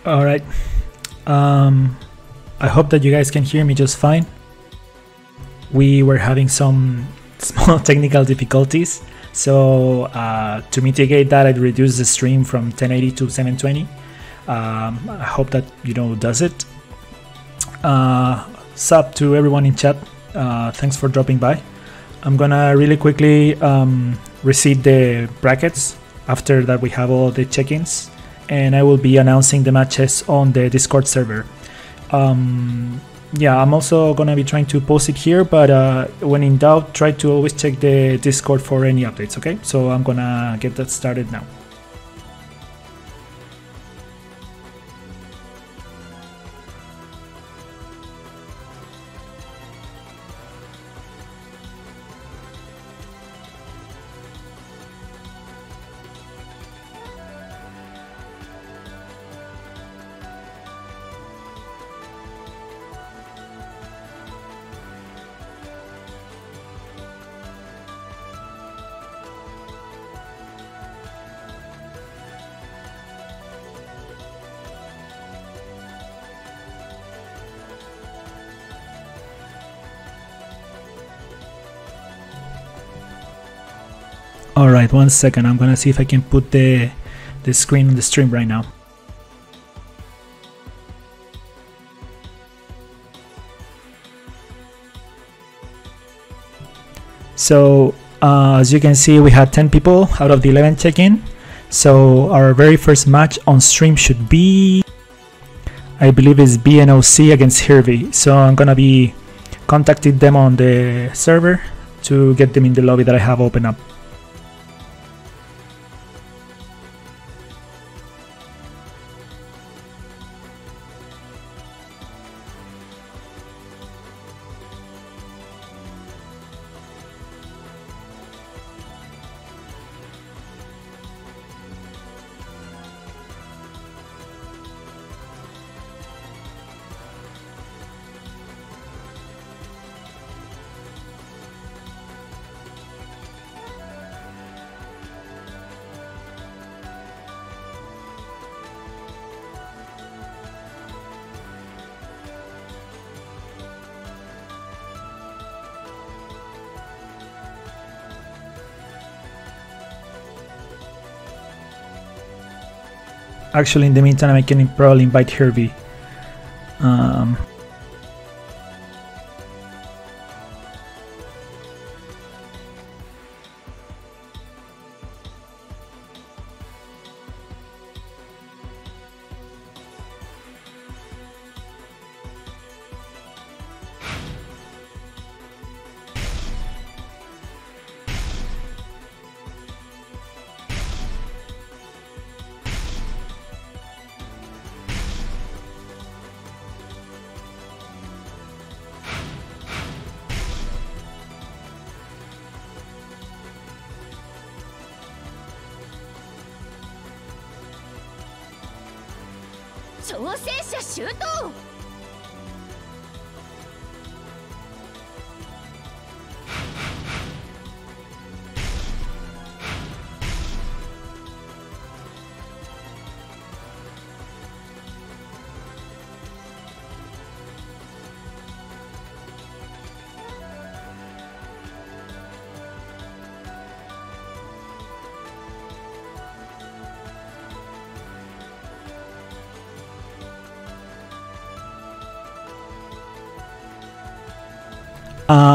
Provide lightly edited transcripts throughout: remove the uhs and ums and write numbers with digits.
All right. I hope that you guys can hear me just fine. We were having some small technical difficulties, so to mitigate that, I reduced the stream from 1080 to 720. I hope that does it. Sup to everyone in chat. Thanks for dropping by. I'm gonna really quickly reset the brackets after that we have all the check-ins, and I will be announcing the matches on the Discord server. Yeah, I'm also gonna be trying to post it here, but when in doubt, try to always check the Discord for any updates, okay? So I'm gonna get that started now. Alright, 1 second, I'm gonna see if I can put the screen on the stream right now. So as you can see, we had 10 people out of the 11 check-in. So our very first match on stream should be, I believe it's BNOC against Hervey. So I'm gonna be contacting them on the server to get them in the lobby that I have open up. Actually, in the meantime, I can probably invite Hervey.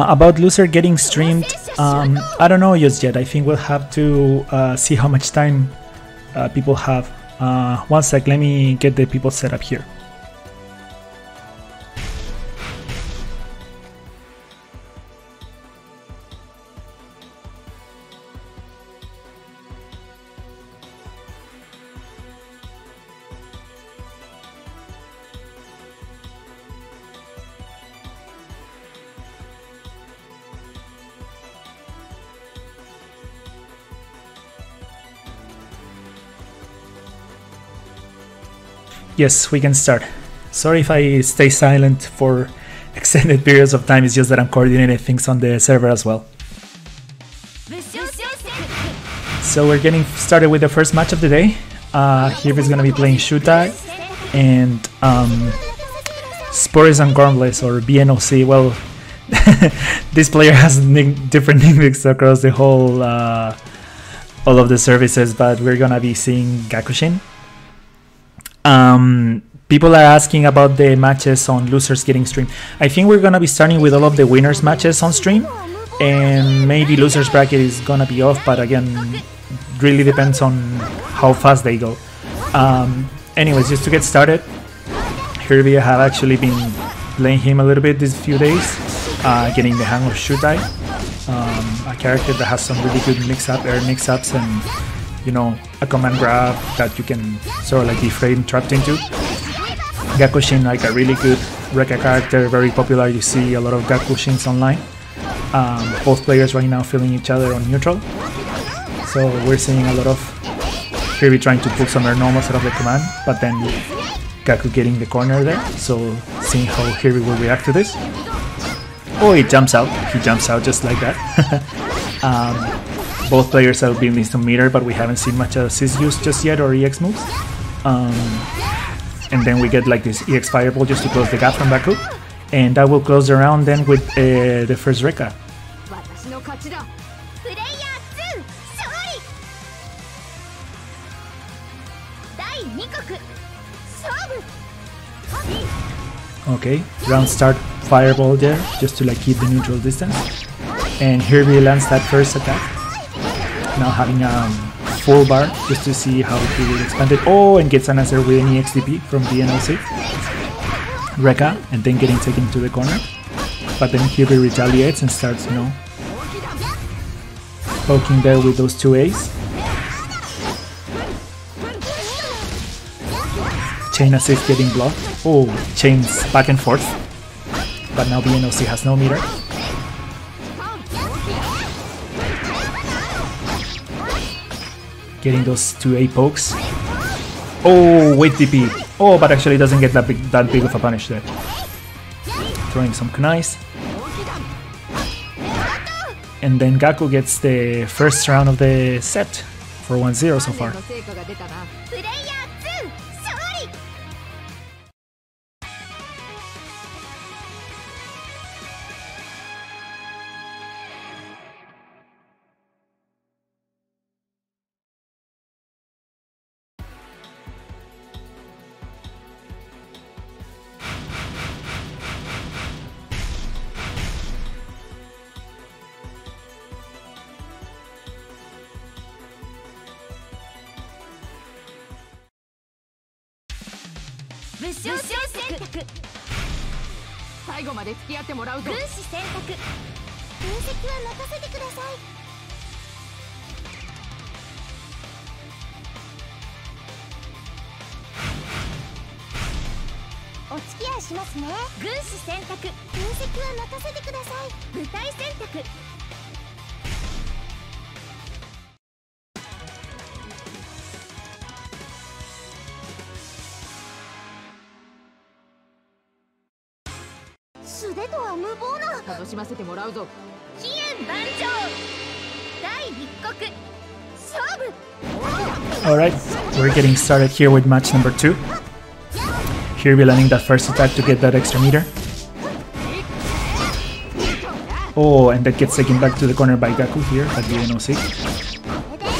About loser getting streamed, I don't know just yet. I think we'll have to see how much time people have. 1 sec, let me get the people set up here. Yes, we can start. Sorry if I stay silent for extended periods of time, it's just that I'm coordinating things on the server as well. So we're getting started with the first match of the day. Here is going to be playing Shutai And Spores and Gormless, or BNOC, well, this player has different nicknames across the whole all of the services, but we're gonna be seeing Gakushin. People are asking about the matches on losers getting stream. I think we're gonna be starting with all of the winners matches on stream, and maybe losers bracket is gonna be off, but again, really depends on how fast they go. Anyways, just to get started, Hirby, I have actually been playing him a little bit these few days, getting the hang of Shutai, a character that has some really good air mix-ups, and you know, a command grab that you can sort of like be frame trapped into. Gakushin, like a really good Rekka character, very popular. You see a lot of Gakushins online. Both players right now feeling each other on neutral, so we're seeing a lot of Hirby trying to pull some air normals out of the command, but then Gaku getting the corner there, so seeing how Hirby will react to this. Oh, he jumps out just like that. Both players have been in some meter, but we haven't seen much assist use just yet, or EX moves. And then we get like this EX Fireball just to close the gap from Gaku, and that will close the round then with the first Rekka. Okay, round start Fireball there, just to like keep the neutral distance. And Hirby lands that first attack. Now having a full bar just to see how he will expand it. Oh, and gets an answer with an EXDP from BNLC. Rekka, and then getting taken to the corner. But then Hirby retaliates and starts, you know, poking there with those two A's. Chain assist getting blocked. Oh, chains back and forth. But now BNOC has no meter. Getting those two A pokes. Oh, with DP. Oh, but actually doesn't get that big of a punish there. Throwing some kunais. And then Gaku gets the first round of the set for 1-0 so far. Alright, we're getting started here with match number 2. Hirby landing that first attack to get that extra meter. Oh, and that gets taken back to the corner by Gaku here at the NOC.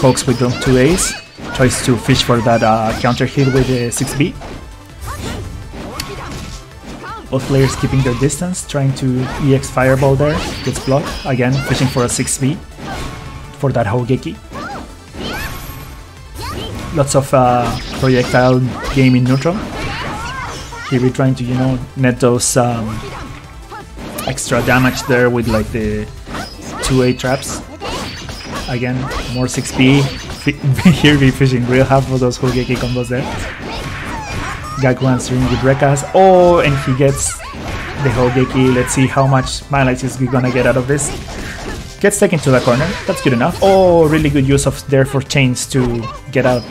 Pokes with them 2 A's. Tries to fish for that counter hit with the 6B. Both players keeping their distance, trying to EX Fireball there. Gets blocked. Again, fishing for a 6B for that Hogeki. Lots of projectile game in neutral. Hirby trying to, you know, net those extra damage there with like the 2A traps. Again, more 6B. Hirby fishing real hard for those Hogeki combos there. Gaku answering with Rekkas. Oh, and he gets the Hogeki. Let's see how much mileage is he gonna get out of this. Gets taken to the corner. That's good enough. Oh, really good use of there for chains to get out.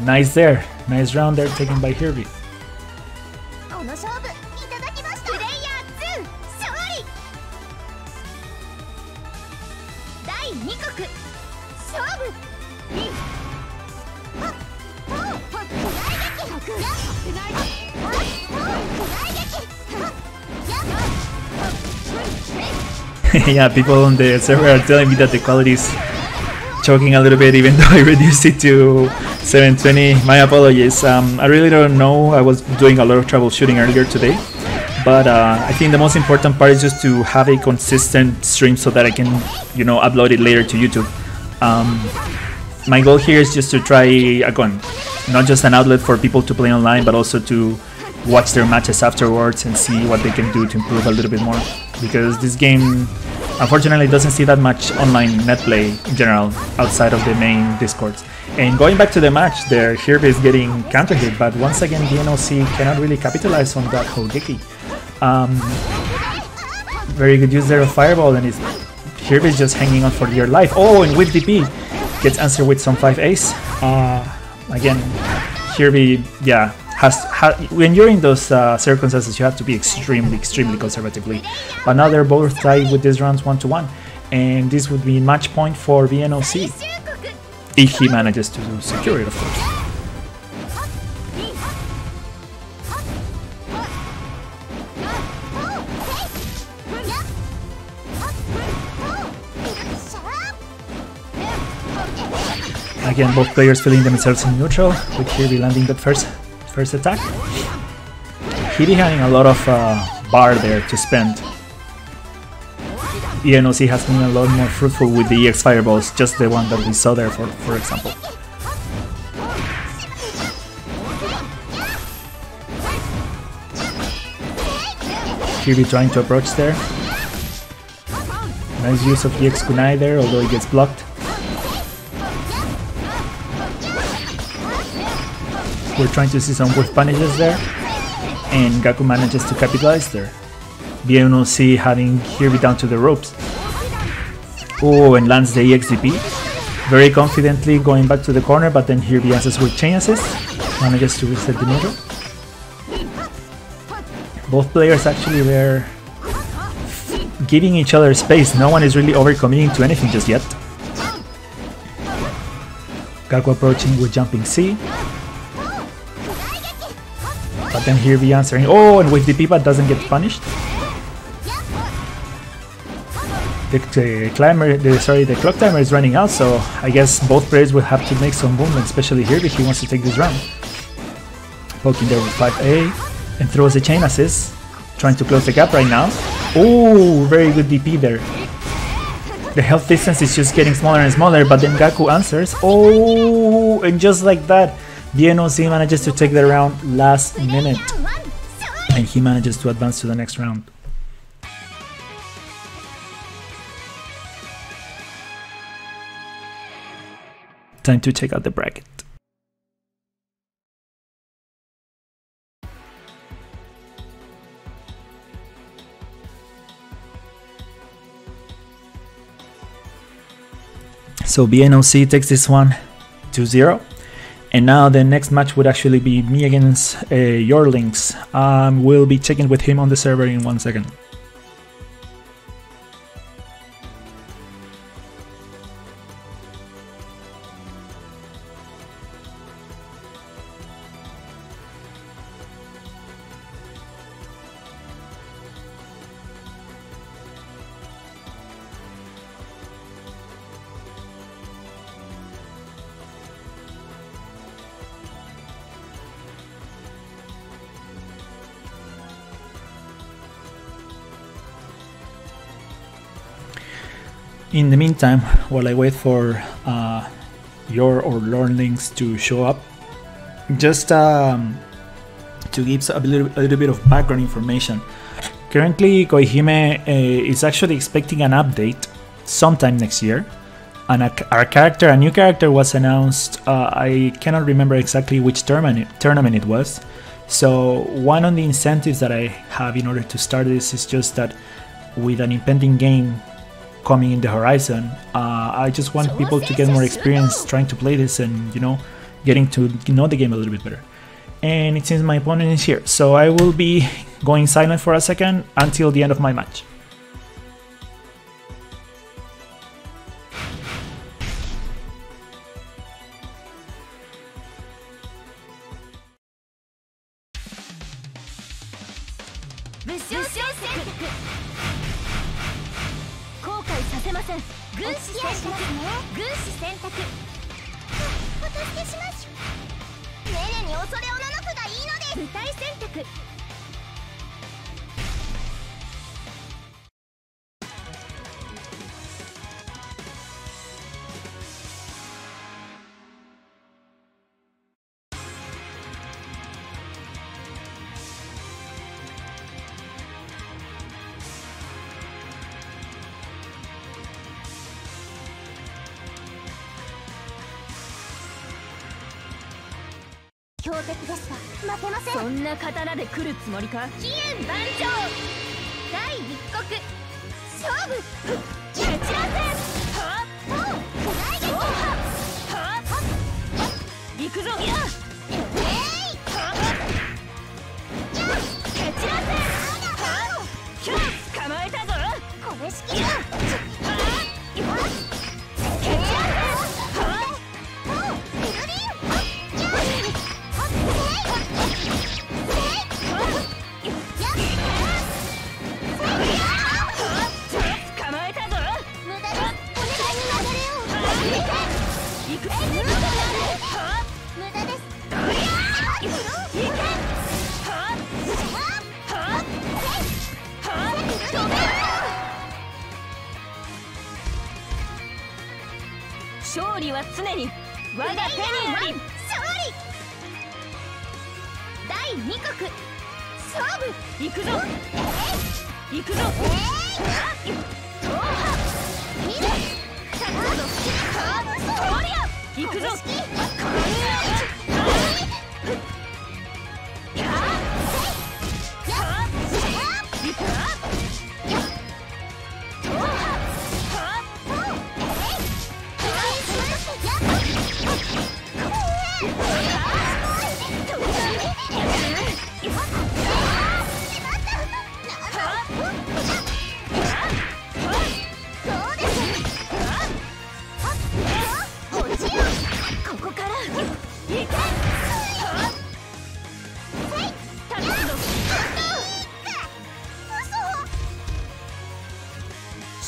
Nice there. Nice round there taken by Hirby. Yeah, people on the server are telling me that the quality is choking a little bit, even though I reduced it to 720. My apologies. I really don't know. I was doing a lot of troubleshooting earlier today, but I think the most important part is just to have a consistent stream so that I can, you know, upload it later to YouTube. My goal here is just to try, again, not just an outlet for people to play online, but also to watch their matches afterwards and see what they can do to improve a little bit more, because this game unfortunately doesn't see that much online netplay in general outside of the main discords. And going back to the match there, Hirby is getting counter hit, but once again DNOC cannot really capitalize on that Hogeki. Very good use there of Fireball, and Hirby is just hanging on for dear life. Oh, and with DP gets answered with some 5 ace. Again, Hirby, yeah, when you're in those circumstances, you have to be extremely conservatively. But now they're both tied with these rounds 1-1, and this would be match point for VNOC if he manages to secure it, of course. Again, both players feeling themselves in neutral, with Hirby landing that first attack. Hirby having a lot of bar there to spend. VNOC has been a lot more fruitful with the EX Fireballs, just the one that we saw there, for example. Hirby trying to approach there. Nice use of EX Kunai there, although it gets blocked. We're trying to see some worth punishes there, and Gaku manages to capitalize there. VNOC having Hirby down to the ropes. Oh, and lands the EXDP. Very confidently going back to the corner, but then Hirby answers with chain assist. Manages to reset the neutral. Both players actually there giving each other space. No one is really overcommitting to anything just yet. Gaku approaching with jumping C. But then Hirby answering. Oh, and with DP but doesn't get punished. The clock timer is running out, so I guess both players will have to make some movement, especially Hirby if he wants to take this round. Poking there with 5A and throws a chain assist, trying to close the gap right now. Oh, very good DP there. The health distance is just getting smaller and smaller, but then Gaku answers. Oh, and just like that, DNOC manages to take the round last minute, and he manages to advance to the next round. Time to check out the bracket. So VNOC takes this one 2-0. And now the next match would actually be me against your links. We'll be checking with him on the server in 1 second. In the meantime, while I wait for your or Lord links to show up, just to give a little bit of background information. Currently, Koihime is actually expecting an update sometime next year, and a new character was announced. I cannot remember exactly which tournament it was. So one of the incentives that I have in order to start this is just that with an impending game coming in the horizon, I just want people to get more experience trying to play this and, you know, getting to know the game a little bit better. And it seems my opponent is here, so I will be going silent for a second until the end of my match. 武将選択。後悔させません。軍師選択。軍師選択。お助けします。ネネに恐れおののくがいいのです。舞台選択。強敵でした。負けません。そんな刀で来るつもりか。飛燕万丈。第一国勝負。蹴散らせ。はっはっ来撃。はっ行くぞ。やはっや蹴散らせ。はっキャッ捕まえたぞ。これしきやはっ蹴散らせ。はっ勝利は常に我が手にあり。勝利。第二国勝負。行くぞ。行くぞ。踏破。見る。勝つぞ。とりゃ。行くぞ。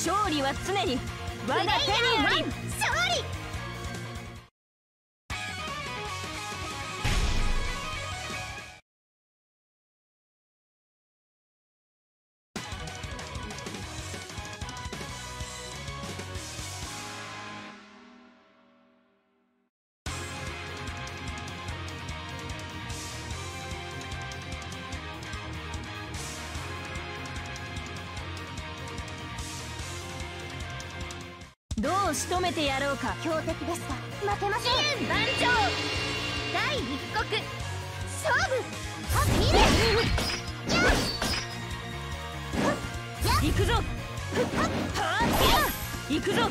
勝利は常に我が手にあり。勝利。どう仕留めてやろうか。強敵でした。負けません。飛燕万丈。第一国勝負。見る。行くぞ。行くぞ。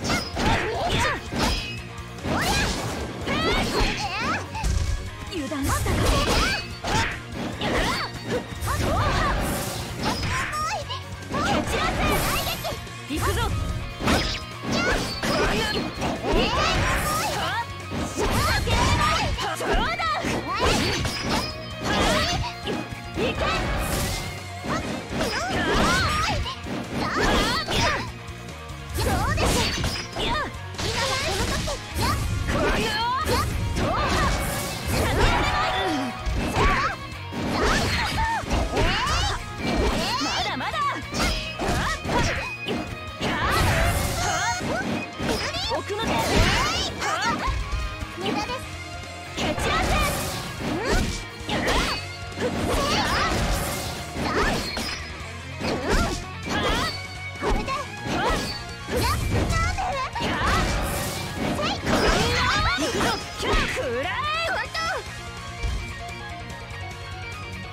油断したか。蹴散らせ。行くぞ。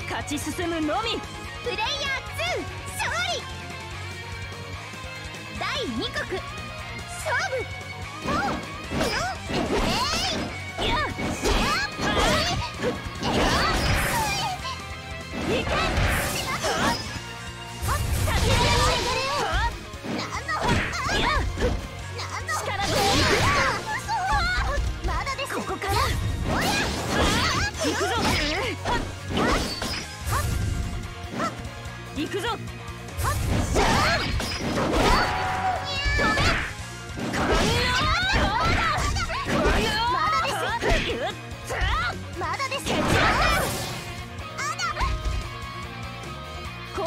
勝ち進むのみ。プレイヤー2勝利。第2国勝負。行くぞ。行くこ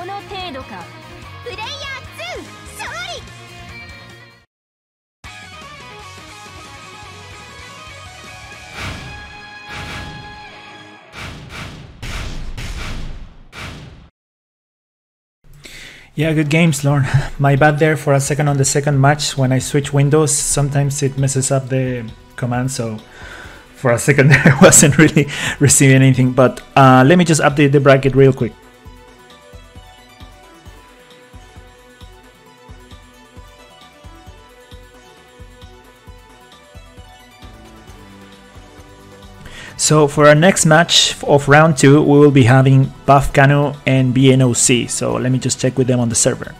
の程度か。プレイヤー2勝利。Yeah, good games, Lorne. My bad there for a second on the second match. When I switch windows, sometimes it messes up the command, so for a second there I wasn't really receiving anything. But let me just update the bracket real quick. So for our next match of round 2, we will be having Buff Kanu and BNOC. So let me just check with them on the server.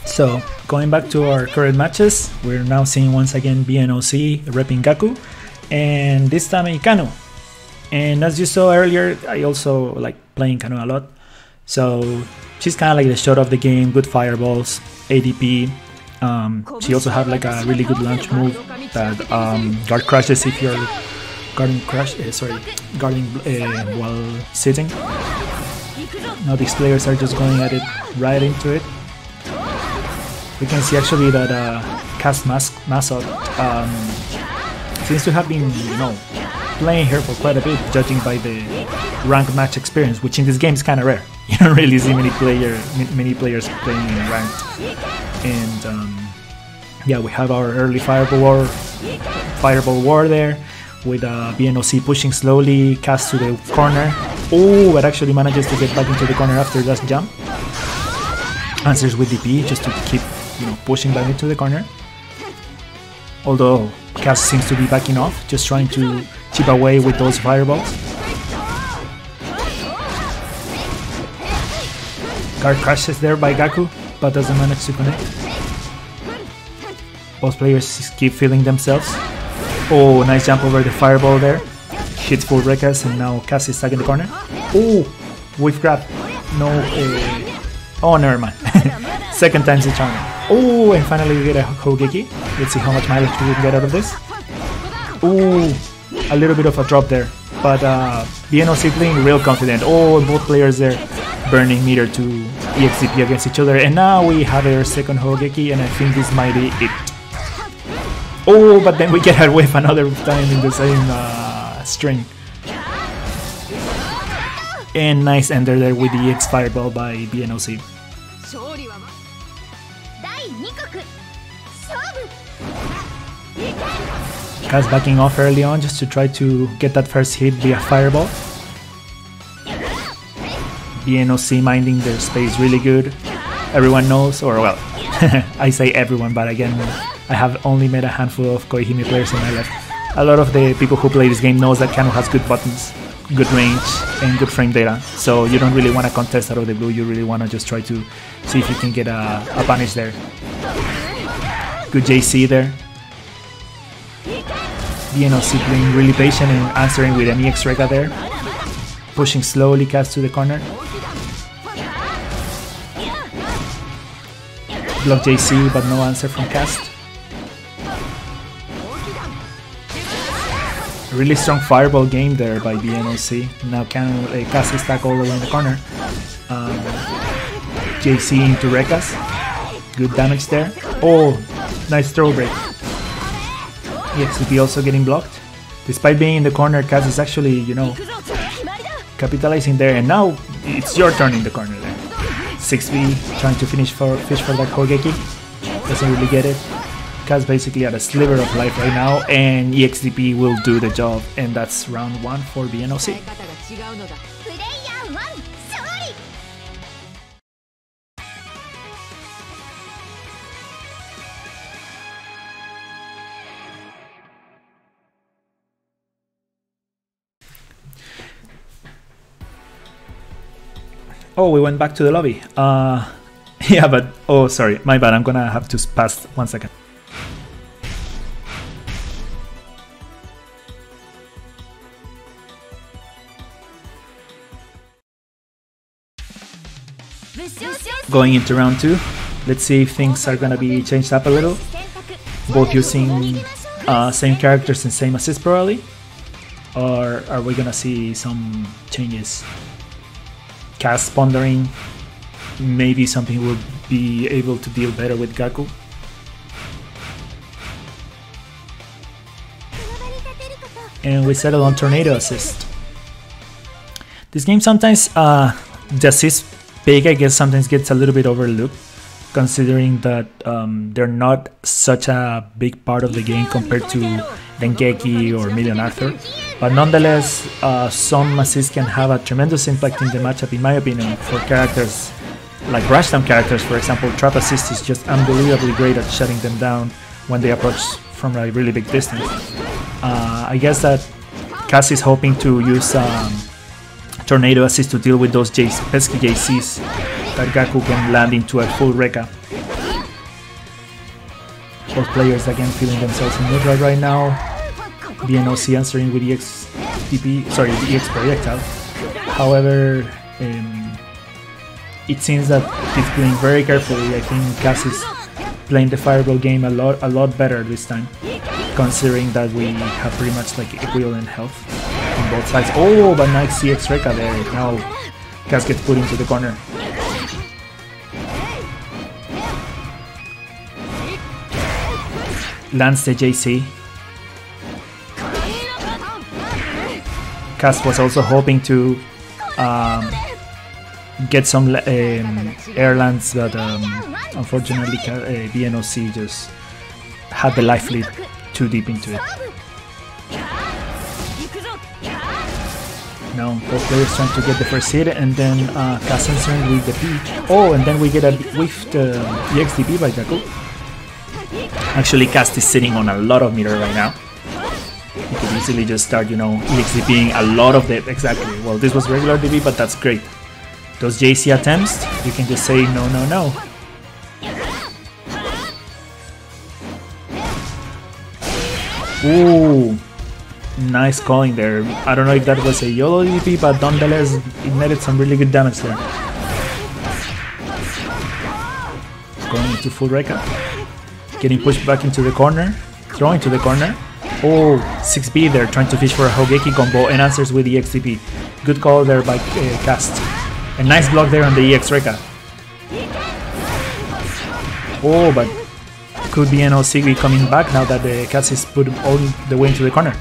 So, going back to our current matches, we're now seeing once again BNOC repping Gaku, and this time Kanu. And as you saw earlier, I also like playing Kanu a lot. So she's kind of like the shot of the game, good fireballs, ADP. She also had like a really good launch move that guard crashes if you're guarding while sitting. Now these players are just going at it right into it. We can see actually that Cast Masot seems to have been, playing here for quite a bit, judging by the ranked match experience, which in this game is kind of rare. You don't really see many players playing in ranked. And yeah, we have our early fireball war there, with BNOC pushing slowly, Cast to the corner. Oh, but actually manages to get back into the corner after that jump. Answers with DP just to keep pushing back into the corner. Although Cass seems to be backing off, just trying to chip away with those fireballs. Guard crashes there by Gaku, but doesn't manage to connect. Both players keep feeling themselves. Oh, nice jump over the fireball there. Hits full Rekas, and now Cass is stuck in the corner. Oh, whiff grab. No. Oh, never mind. Second time's the charm. Oh, and finally we get a Hogeki. Let's see how much mileage we can get out of this. Oh, a little bit of a drop there. But BNOC playing real confident. Oh, both players there burning meter to EXCP against each other. And now we have our second Hogeki, and I think this might be it. Oh, but then we get a whiff another time in the same string. And nice ender there with the EX Fireball by BNOC. Kaz backing off early on just to try to get that first hit via Fireball. BNOC minding their space really good. Everyone knows, or well, I say everyone, but again, I have only met a handful of KoihimEU players in my life. A lot of the people who play this game knows that Kano has good buttons, good range, and good frame data. So you don't really want to contest out of the blue, you really want to just try to see if you can get a punish there. Good JC there. BNOC being really patient and answering with an EX Reka there. Pushing slowly Kaz to the corner. Block JC, but no answer from Cast. Really strong fireball game there by BNOC. Now Cast is stuck all the way in the corner. JC into Rekas. Good damage there. Oh, nice throw break. EXP also getting blocked. Despite being in the corner, Kaz is actually, you know, capitalizing there. And now it's your turn in the corner there. 6B trying to fish for that Hogeki. Doesn't really get it. Kaz basically at a sliver of life right now, and EXDP will do the job. And that's round 1 for BNOC. Oh, we went back to the lobby. Yeah, but oh, sorry, my bad. I'm gonna have to pass 1 second. Going into round 2, let's see if things are gonna be changed up a little. Both using same characters and same assist probably, or are we gonna see some changes? Cast pondering, maybe something will be able to deal better with Gaku. And we settle on Tornado Assist. This game sometimes, the assist pick I guess sometimes gets a little bit overlooked, considering that they're not such a big part of the game compared to Dengeki or Million Arthur. But nonetheless, some assists can have a tremendous impact in the matchup, in my opinion, for characters like rushdown characters. For example, Trap Assist is just unbelievably great at shutting them down when they approach from a really big distance. I guess that Cass is hoping to use Tornado Assist to deal with those pesky JCs that Gaku can land into a full Rekka. Both players again feeling themselves in neutral right now. BNOC answering with EX TP, sorry, the EX projectile. However, it seems that he's playing very carefully. I think Cass is playing the fireball game a lot better this time, considering that we have pretty much like equivalent health on both sides. Oh, but nice CX Rekka there. Now Cass gets put into the corner. Lands the JC. Cass was also hoping to get some air lands, but unfortunately BNOC just had the life lead too deep into it. Now both players trying to get the first hit, and then Cass answering with the P. Oh, and then we get a whiffed EXDP by Gaku. Actually, Cast is sitting on a lot of meter right now. You could easily just start, you know, EXDPing a lot of that. Exactly. Well, this was regular DP, but that's great. Those JC attempts, you can just say no, no, no. Ooh, nice calling there. I don't know if that was a YOLO DP, but nonetheless, it netted some really good damage there. Going into full Rekka. Getting pushed back into the corner, throwing to the corner. Oh, 6B there, trying to fish for a Hogeki combo and answers with the XCP. Good call there by Cast. A nice block there on the EX Rekka. Oh, but could be NOC be coming back now that the cast is put all the way into the corner?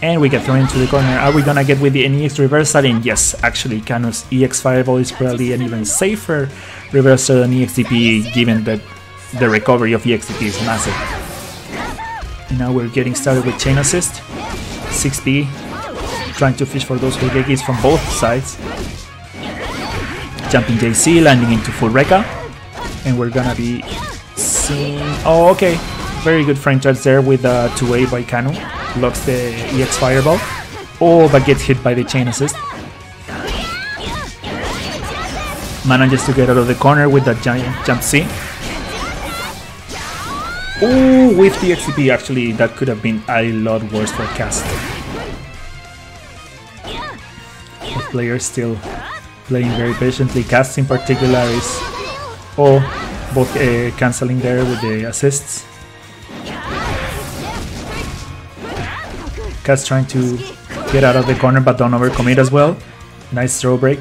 And we get thrown into the corner. Are we gonna get with the EX reversal? And yes, actually, Kanu's EX Fireball is probably an even safer reversal than EXDP, given that the recovery of EXDP is massive. And now we're getting started with Chain Assist. 6B, trying to fish for those Hogekis from both sides. Jumping JC, landing into full Rekka. And we're gonna be seeing... Oh, okay. Very good frame charge there with 2A by Kanu. Blocks the EX Fireball. Oh, but gets hit by the Chain Assist. Manages to get out of the corner with that giant jump C. Oh, with the XCP, actually, that could have been a lot worse for cast. The player still playing very patiently. Cast in particular is... Oh, both cancelling there with the assists. Cast trying to get out of the corner but don't overcommit as well. Nice throw break.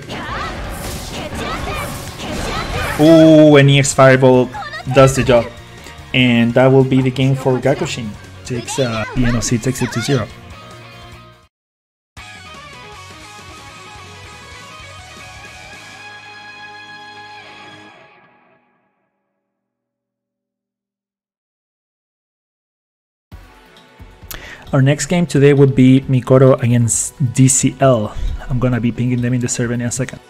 Oh, an EX Fireball does the job. And that will be the game for Gakushin. Takes ENOC takes it to 0. Our next game today would be Mikoto against DCL. I'm gonna be pinging them in the server in a second.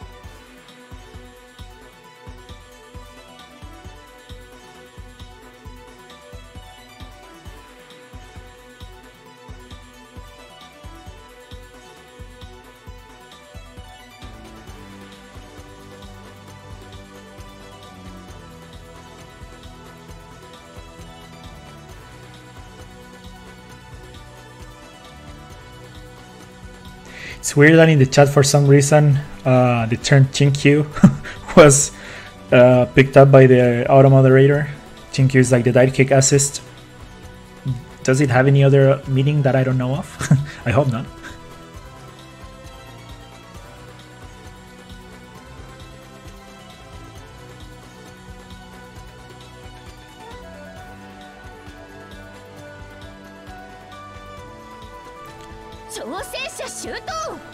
It's weird that in the chat for some reason the term Chinkyu was picked up by the auto moderator. Chinkyu is like the dive kick assist. Does it have any other meaning that I don't know of? I hope not.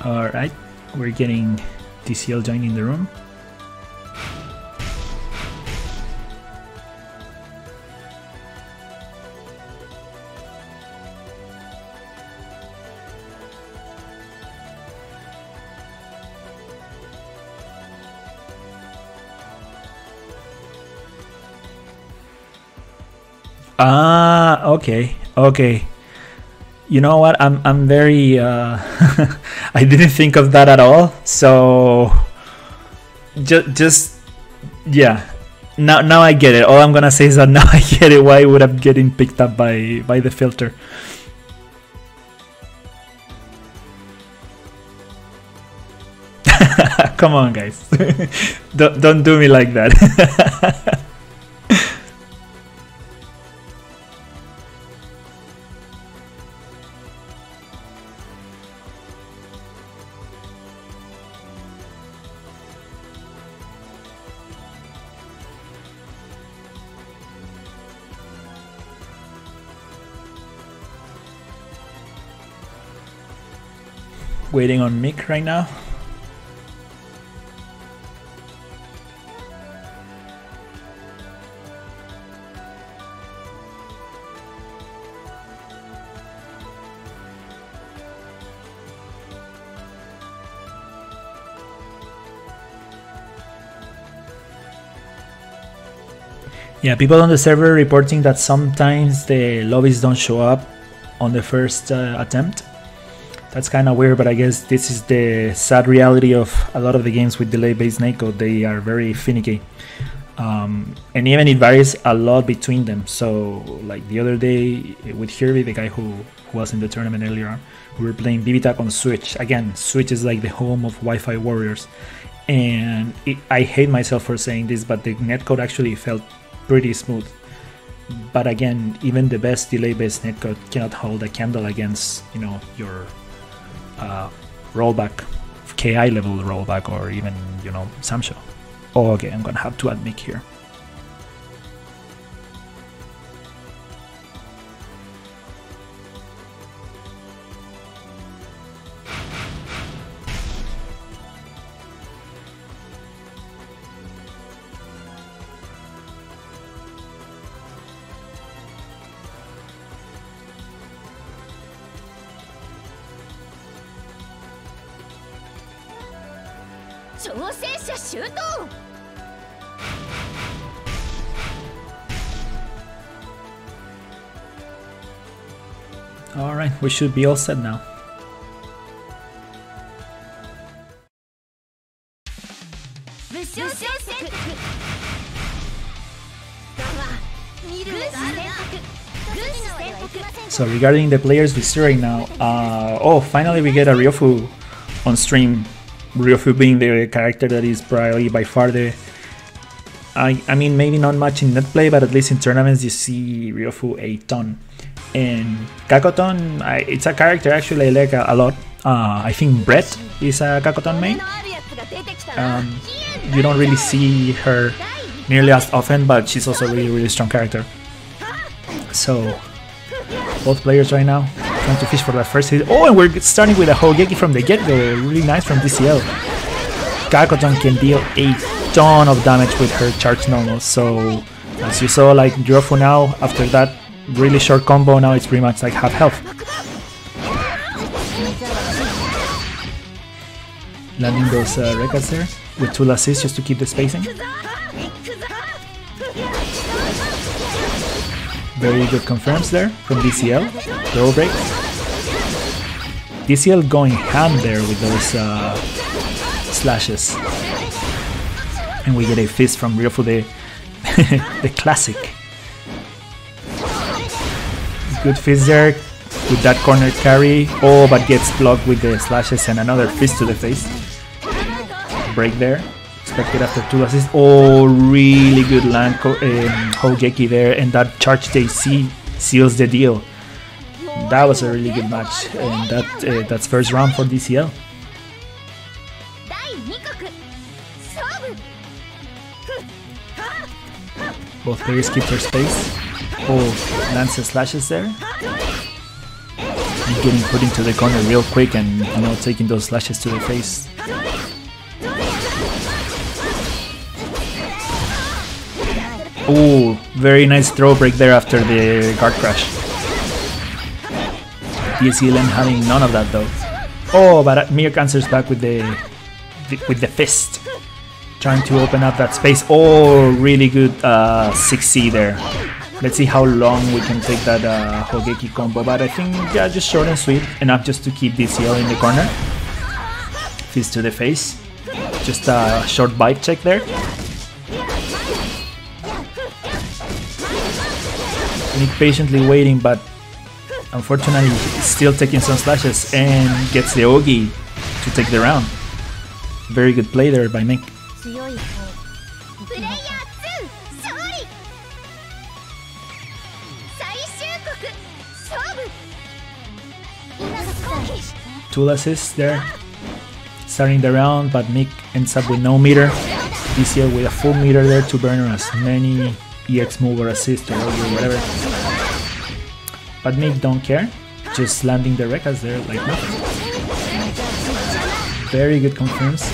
Alright, we're getting DCL joining the room. Ah, okay. You know what? I'm very I didn't think of that at all. So just yeah. Now I get it. All I'm gonna say is that now I get it why it would have getting picked up by the filter. Come on, guys. don't do me like that. Waiting on Mick right now. Yeah, people on the server reporting that sometimes the lobbies don't show up on the first attempt. That's kind of weird, but I guess this is the sad reality of a lot of the games with delay-based netcode. They are very finicky. And even it varies a lot between them. So, like the other day with Hirby, the guy who was in the tournament earlier on, we were playing BBTAC on Switch. Again, Switch is like the home of Wi-Fi warriors. And I hate myself for saying this, but the netcode actually felt pretty smooth. But again, even the best delay-based netcode cannot hold a candle against, you know, your rollback, KI level rollback, or even, you know, Samsho. Oh, okay, I'm gonna have to admit here. Alright, we should be all set now. So regarding the players we see right now, oh, finally we get a Ryofu on stream. Ryofu being the character that is probably by far the... I mean, maybe not much in Netplay, but at least in tournaments you see Ryofu a ton. And Kakoton, it's a character actually I like a lot. I think Brett is a Kakoton main. You don't really see her nearly as often, but she's also a really strong character. So both players right now trying to fish for that first hit. Oh, and we're starting with a Hogeki from the get-go. Really nice from DCL. Kakoton can deal a ton of damage with her charge normal. So as you saw, like Ryofu now, after that really short combo, now it's pretty much like half health. Landing those records there with 2 assists just to keep the spacing. Very good confirms there from DCL. Throw break. DCL going ham there with those slashes. And we get a fist from Ryofu, the classic. Good fist there with that corner carry. Oh, but gets blocked with the slashes and another fist to the face. Break there. Expected after 2 assists. Oh, really good land Hogeki there, and that charge JC seals the deal. That was a really good match, and that's first round for DCL. Both players keep their space. Oh, lands the slashes there. And getting put into the corner real quick, and taking those slashes to the face. Oh, very nice throw break there after the guard crash. DCLN having none of that though. Oh, but Mir answers back with the fist, trying to open up that space. Oh, really good 6C there. Let's see how long we can take that Hogeki combo, but I think just short and sweet, enough just to keep DCL in the corner. Fist to the face. Just a short bite check there. Nick patiently waiting, but unfortunately still taking some slashes and gets the Ogi to take the round. Very good play there by Nick. Two assists there, starting the round, but Nick ends up with no meter. DCL with a full meter there to burn as many EX move or assist or whatever. But Nick don't care, just landing the records there like nothing. Very good confirms.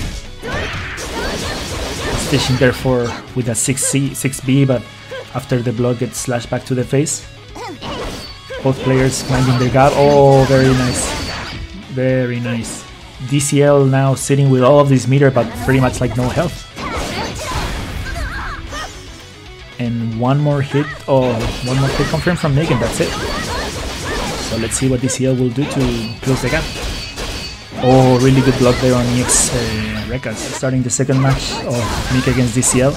Fishing there with a 6B, but after the block gets slashed back to the face. Both players finding their gap. Oh, very nice. Very nice. DCL now sitting with all of this meter, but pretty much like no health. And one more hit confirmed from Nick, and that's it. So let's see what DCL will do to close the gap. Oh, really good block there on Nick's records. Starting the second match of Nick against DCL,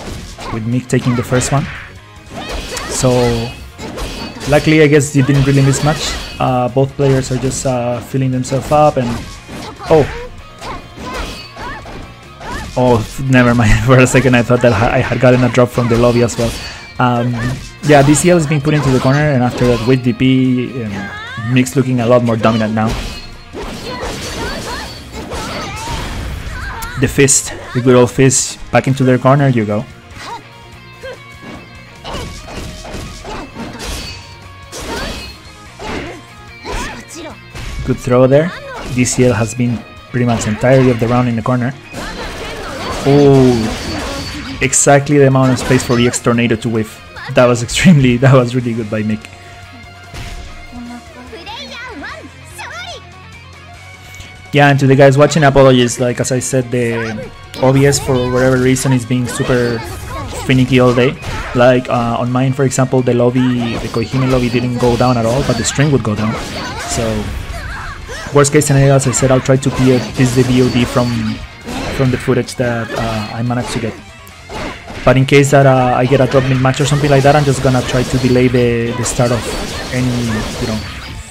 with Nick taking the first one. So luckily, I guess you didn't really miss much. Both players are just filling themselves up, and oh, never mind. For a second, I thought that I had gotten a drop from the lobby as well. Yeah, DCL is being put into the corner, and after that with DP, Nick's looking a lot more dominant now. The fist, the good old fist, back into their corner you go. Good throw there. DCL has been pretty much entirely of the round in the corner. Oh, exactly the amount of space for EX Tornado to whiff. That was really good by Nick. Yeah, and to the guys watching, apologies. Like as I said, the OBS for whatever reason is being super finicky all day. Like on mine, for example, the Koihime lobby didn't go down at all, but the stream would go down. So worst case scenario, as I said, I'll try to piece the VOD from the footage that I managed to get. But in case that I get a drop mid match or something like that, I'm just gonna try to delay the start of any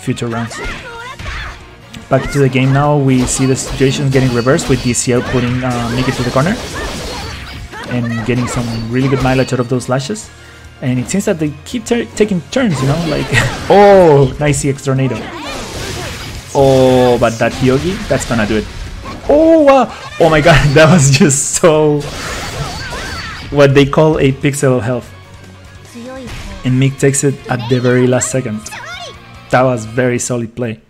future rounds. Back to the game now. We see the situation getting reversed with DCL putting Mickey to the corner and getting some really good mileage out of those lashes. And it seems that they keep taking turns, like oh, nice CX tornado. Oh, but that Hyogi, that's gonna do it. Oh wow! Oh my god, that was just so what they call a pixel of health. And Mick takes it at the very last second. That was very solid play.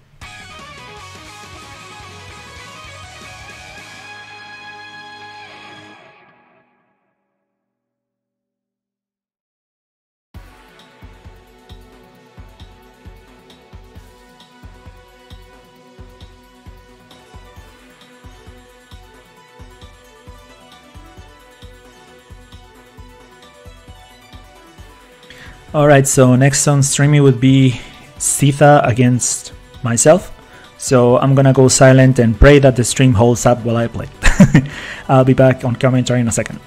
Alright, so next on streaming would be Sitha against myself. So I'm gonna go silent and pray that the stream holds up while I play. I'll be back on commentary in a second.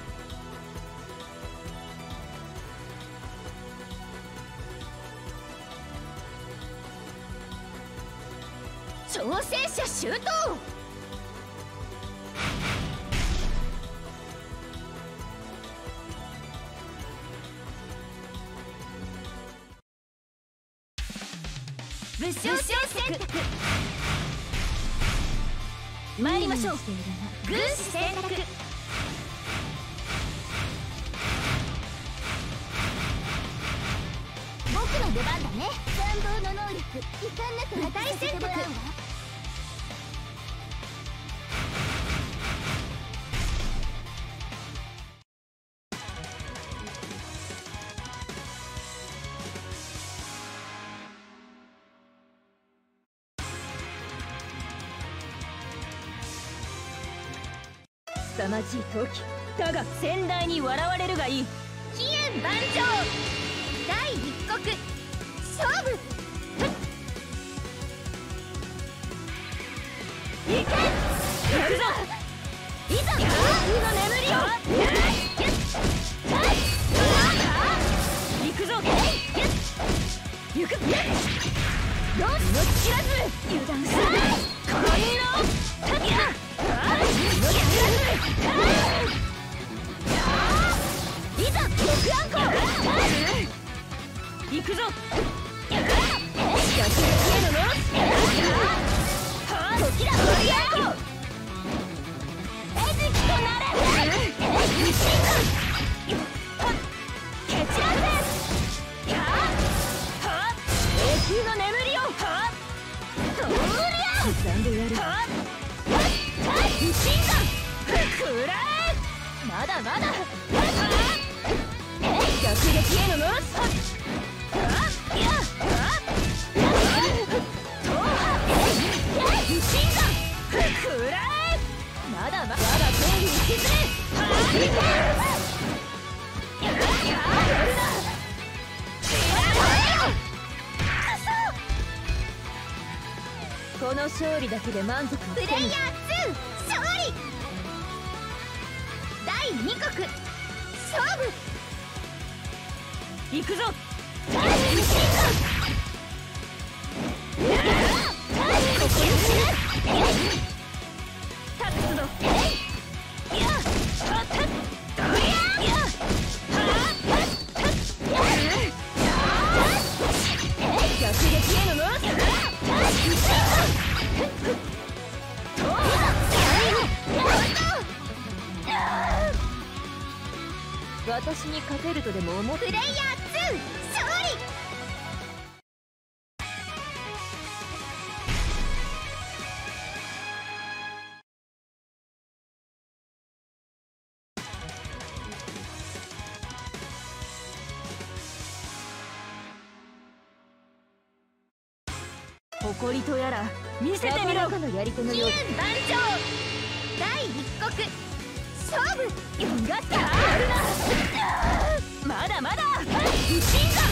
凄まじい時だが先代に笑われるがいい。飛燕万丈第一国勝負。行けやるぞ。いざ空の眠りを行くぞ。行くよし命知らず油断するこのいざ極暗号行くぞ。逆へのロス時だとりあえず餌食となれ不審だ蹴散らせ永久の眠りをどうりゃ刻んでやる不審だくらえまだまだ逆撃へのロス不審だくらえまだまだ正義に引きずれこの勝利だけで満足プレイヤー2勝利。第2国勝負。行くぞ。ここに死ぬ立つぞ。逆撃へのロス私に勝てるとでも思ってプレイヤー2勝利。誇りとやら見せてみろ。のやり手のよう。飛燕万丈第一国勝負よがったやるなまだまだ不信感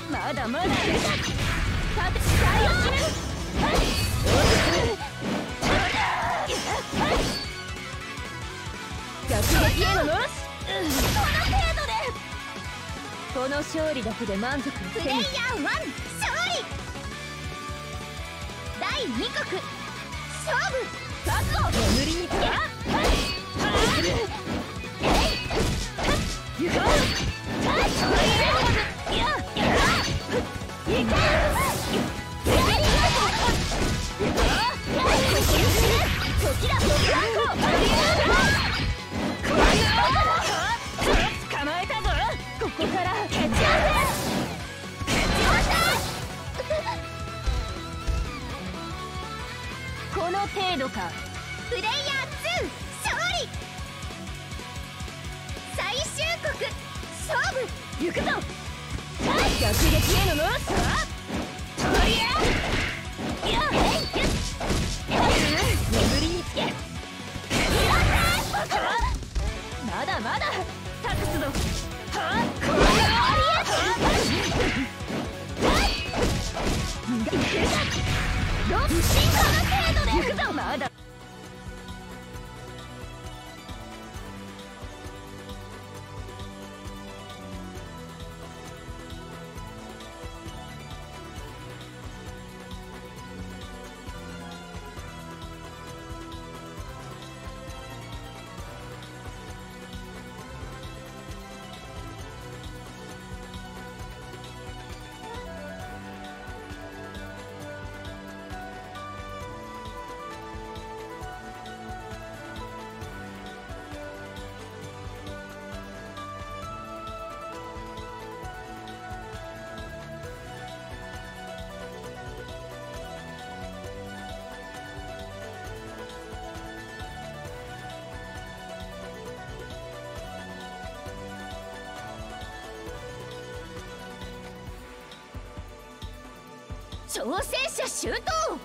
まだまだこの勝利だけで満足。プレイヤー1勝利。第2局勝負覚悟眠りにつけ行こう捕まえたぞ。ここから蹴ち合わせこの程度か。プレイヤー2勝利。最終国勝負行くぞ。逆撃へのノース眠りにつけまだまだ託すぞ。不信感の程度で行くぞ。まだ挑戦者周到。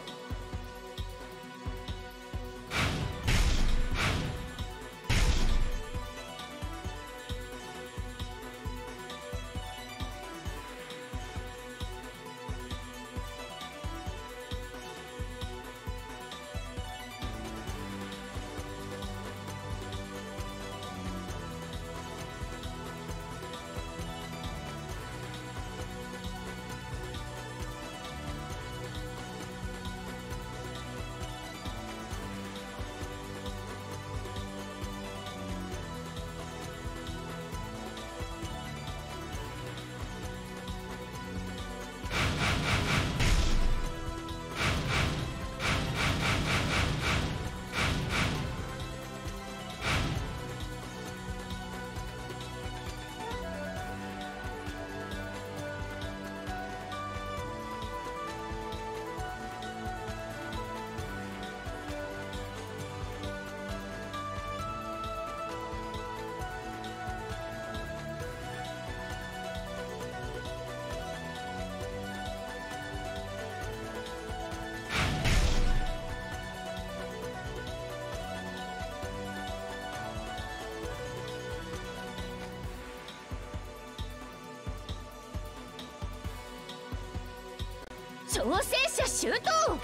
挑戦者周到。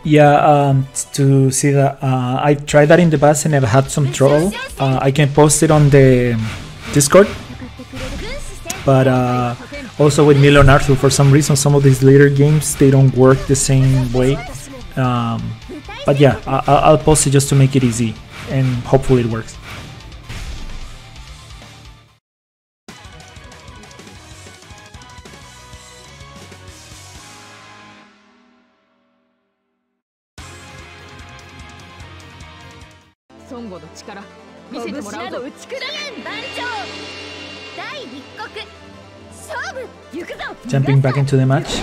Yeah, to see that I tried that in the past and I've had some trouble. I can post it on the Discord, but also with Milo and Arthur, for some reason, some of these later games they don't work the same way. But yeah, I'll post it just to make it easy, and hopefully it works. Jumping back into the match.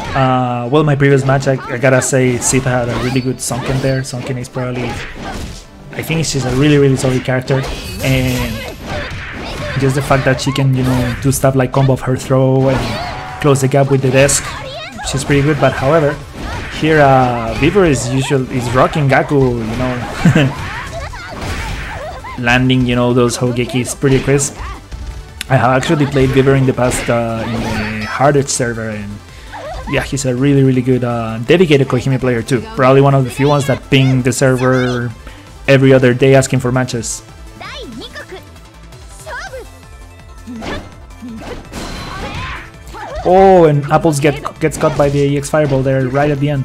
Well, my previous match, I gotta say, Sita had a really good Sunken there. Sunken is probably, I think she's a really solid character, and just the fact that she can, you know, do stuff like combo off her throw and close the gap with the desk, she's pretty good. But however, here Beaver is rocking Gaku, you know, landing, you know, those Hogekis pretty crisp. I have actually played Beaver in the past in the hardest server, and yeah, he's a really good dedicated Koihime player too. Probably one of the few ones that ping the server every other day asking for matches. Oh, and Apples gets caught by the EX Fireball there right at the end.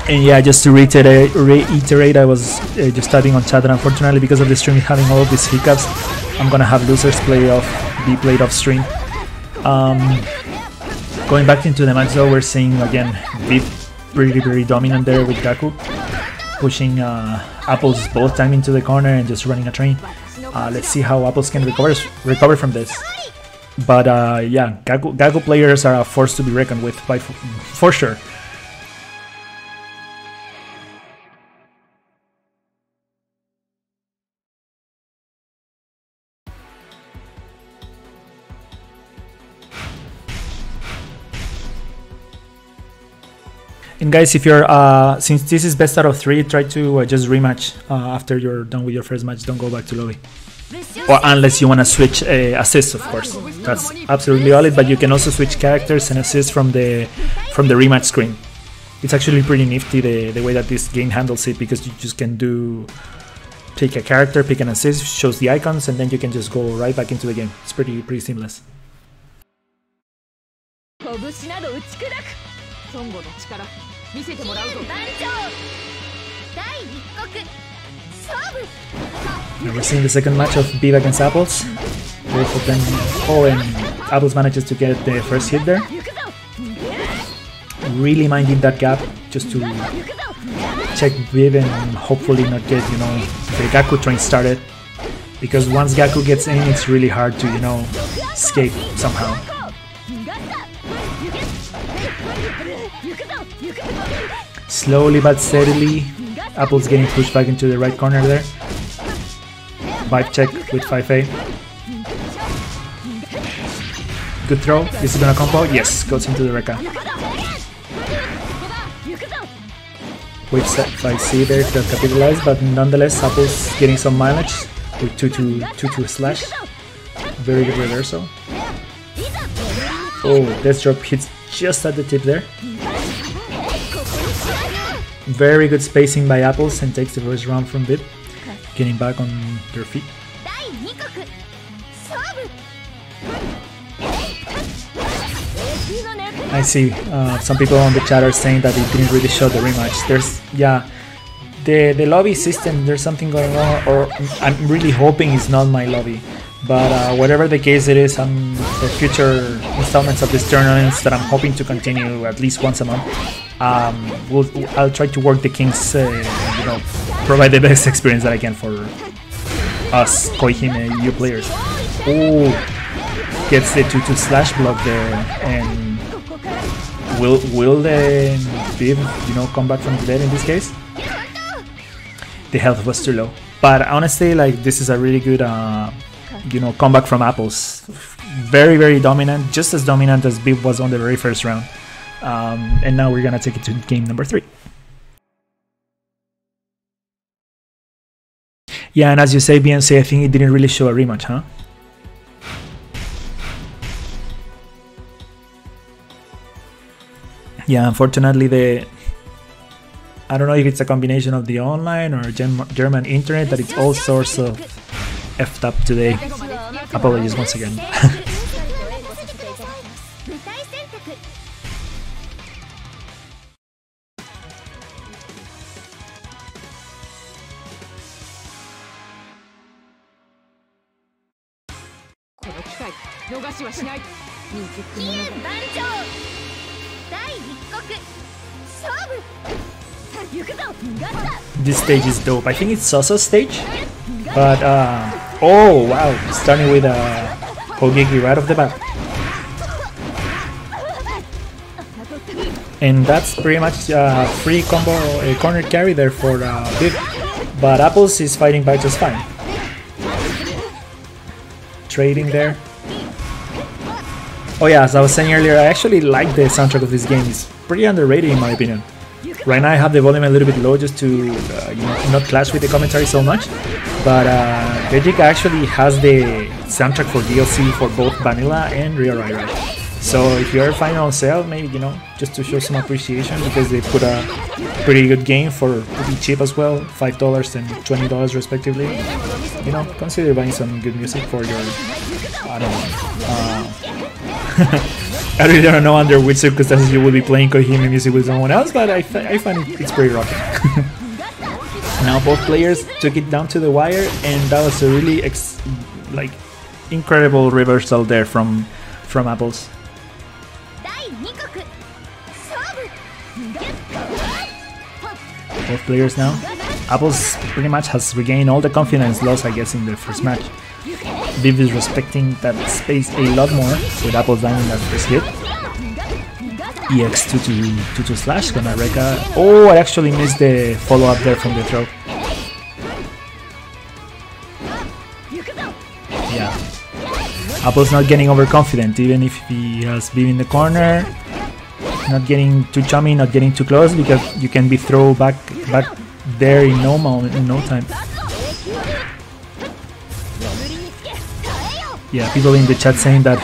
And yeah, just to reiterate, I was just typing on chat that unfortunately because of the stream having all of these hiccups, I'm gonna have losers be played off stream. Going back into the match though, we're seeing again Viv very dominant there with Gaku, pushing Apples both time into the corner and just running a train. Let's see how Apples can recover from this. But yeah, Gaku players are a force to be reckoned with for sure. And guys, if you're since this is best out of 3, try to just rematch after you're done with your first match. Don't go back to lobby, or unless you want to switch assists, of course. That's absolutely valid. But you can also switch characters and assists from the rematch screen. It's actually pretty nifty the way that this game handles it, because you just can take a character, pick an assist, shows the icons, and then you can just go right back into the game. It's pretty seamless. Now we're seeing the second match of Viv against Apples. Both of them. Oh, and Apples manages to get the first hit there. Really minding that gap just to check Viv and hopefully not get, you know, the Gaku train started. Because once Gaku gets in, it's really hard to, you know, escape somehow. Slowly but steadily, Apple's getting pushed back into the right corner there. Vibe check with 5A. Good throw. This is gonna combo. Yes, goes into the Rekka. Wave set by C there to capitalize, but nonetheless, Apple's getting some mileage with 2-2 slash. Very good reversal. Oh, this drop hits just at the tip there. Very good spacing by Apples and takes the first round from Viv, getting back on their feet. I see some people on the chat are saying that it didn't really show the rematch. Yeah, the lobby system, there's something going on, or I'm really hoping it's not my lobby. But whatever the case it is, for future installments of these tournaments that I'm hoping to continue at least once a month, I'll try to work the kinks, you know, provide the best experience that I can for us KoihimEU players. Oh, gets the 2-2 slash block there, and will the Viv, you know, come back from the dead in this case? The health was too low, but honestly, like, this is a really good you know, comeback from Apples. Very dominant, just as dominant as Viv was on the very first round. And now we're gonna take it to game number 3. Yeah, and as you say, BNC, I think it didn't really show a rematch, huh? Yeah, unfortunately, I don't know if it's a combination of the online or German internet, that it's all sorts of effed up today. Apologies once again. This stage is dope. I think it's Sosa's stage, but oh wow, starting with Hogeki right off the bat. And that's pretty much free combo corner carry there for Viv, but Apples is fighting back just fine. Trading there. Oh yeah, as I was saying earlier, I actually like the soundtrack of this game. It's pretty underrated in my opinion. Right now I have the volume a little bit low just to you know, not clash with the commentary so much, but Vegeta actually has the soundtrack for DLC for both Vanilla and Real Right. So if you're finding on sale, maybe, you know, just to show some appreciation, because they put a pretty good game for pretty cheap as well, $5 and $20 respectively. You know, consider buying some good music for your, I don't know, I really don't know under which circumstances you will be playing KoihimEU music with someone else, but I find it's pretty rocking. Now both players took it down to the wire, and that was a really like incredible reversal there from Apples. Both players now. Apples pretty much has regained all the confidence lost, I guess, in the first match. Viv is respecting that space a lot more, with Apples landing that first hit. EX2 to slash, gonna Rekka. Oh, I actually missed the follow-up there from the throw. Yeah. Apples not getting overconfident, even if he has Viv in the corner. Not getting too chummy, not getting too close, because you can be thrown back there in no moment, in no time. Yeah, people in the chat saying that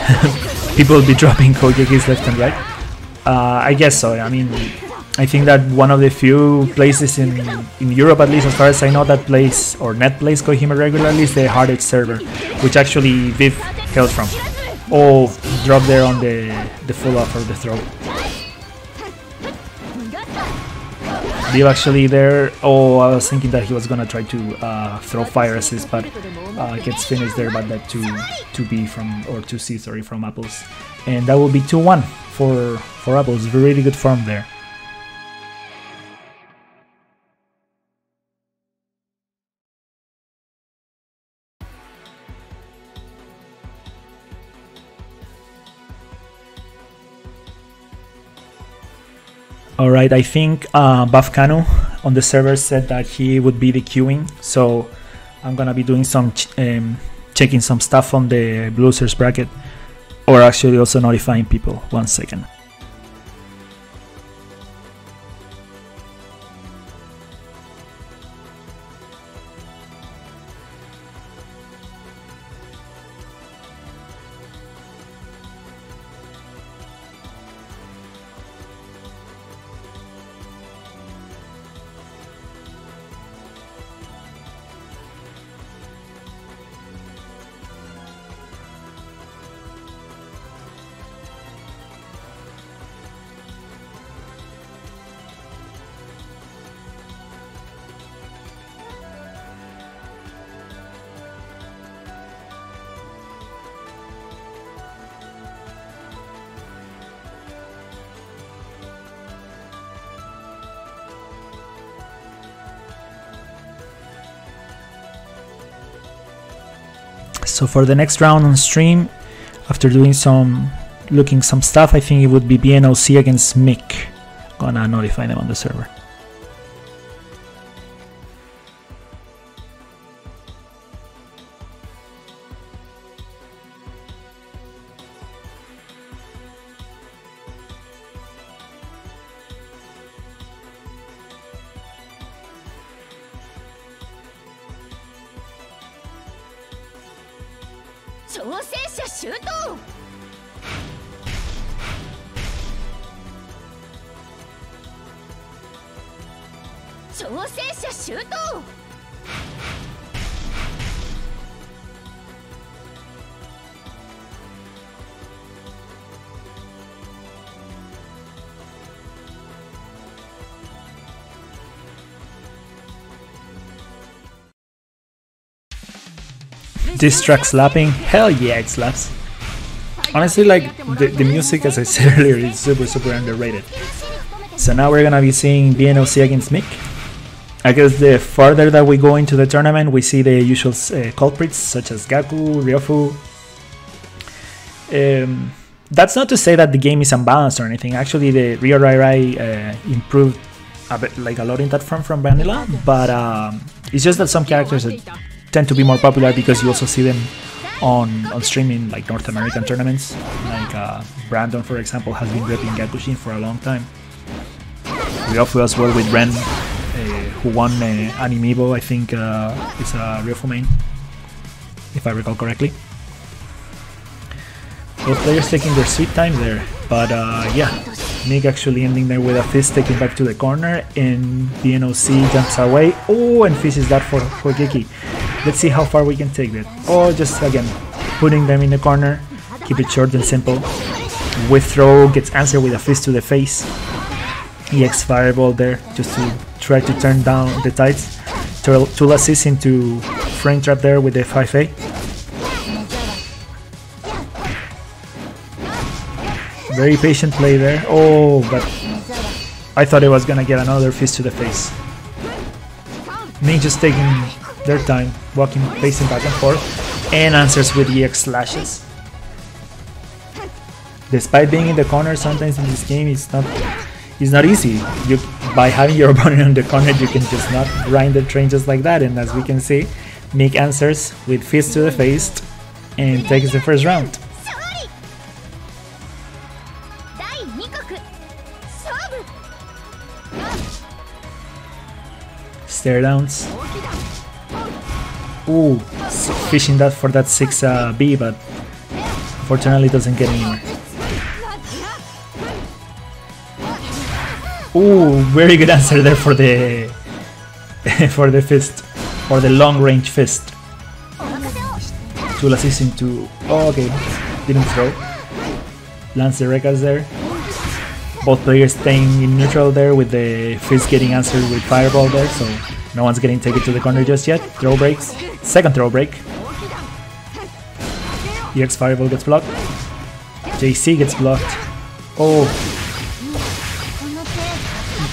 people will be dropping Kogekis left and right. I guess so. I mean, I think that one of the few places in Europe, at least as far as I know, that plays, or net plays KoihimEU regularly, is the Hard Edge server, which actually Viv hails from. Oh, drop there on the follow-up or the throw. Viv actually there. Oh, I was thinking that he was gonna try to throw fire assist, but gets finished there by that 2B from, or 2C, sorry, from Apples, and that will be 2-1 for Apples. Really good form there. Alright, I think Bafkanu on the server said that he would be the queuing, so I'm gonna be doing some checking some stuff on the losers bracket, or actually also notifying people. 1 second. So for the next round on stream, after doing some stuff, I think it would be BNOC against Mick. Gonna notify them on the server. This track slapping? Hell yeah, it slaps. honestly, like the music, as I said earlier, is super underrated. So now we're gonna be seeing BNOC against Mick. I guess the further that we go into the tournament, we see the usual culprits such as Gaku, Ryofu. That's not to say that the game is unbalanced or anything. Actually, the Ryo Rai Rai improved a bit, like a lot in that front from vanilla, but it's just that some characters tend to be more popular because you also see them on streaming, like North American tournaments. Like Brandon, for example, has been repping Gakushin for a long time. Ryofu as well with Ren, who won Animibo, I think it's a Ryofu main, if I recall correctly. Both players taking their sweet time there, but yeah, Nick actually ending there with a fist taken back to the corner, and BNOC jumps away. Oh, and fishes that for Hogeki. Let's see how far we can take that. Oh, just again, putting them in the corner, keep it short and simple. With throw, gets answered with a fist to the face. EX fireball there, just to try to turn down the tides. Tool assist into frame trap there with the 5A. Very patient play there. Oh, but I thought it was gonna get another fist to the face. Nick just taking their time, walking, pacing back and forth, and answers with EX slashes. Despite being in the corner, sometimes in this game it's not easy. By having your opponent in the corner, you can just not grind the train just like that. And as we can see, Nick answers with fist to the face and takes the first round. Stare downs. Ooh, fishing that for that 6B, but unfortunately doesn't get anywhere. Ooh, very good answer there for the for the fist, for the long range fist. Tool assist into. Oh, okay, didn't throw. Lands the Rekas there. Both players staying in neutral there with the fist getting answered with fireball there, so no one's getting taken to the corner just yet. Throw breaks. Second throw break. EX fireball gets blocked. JC gets blocked. Oh.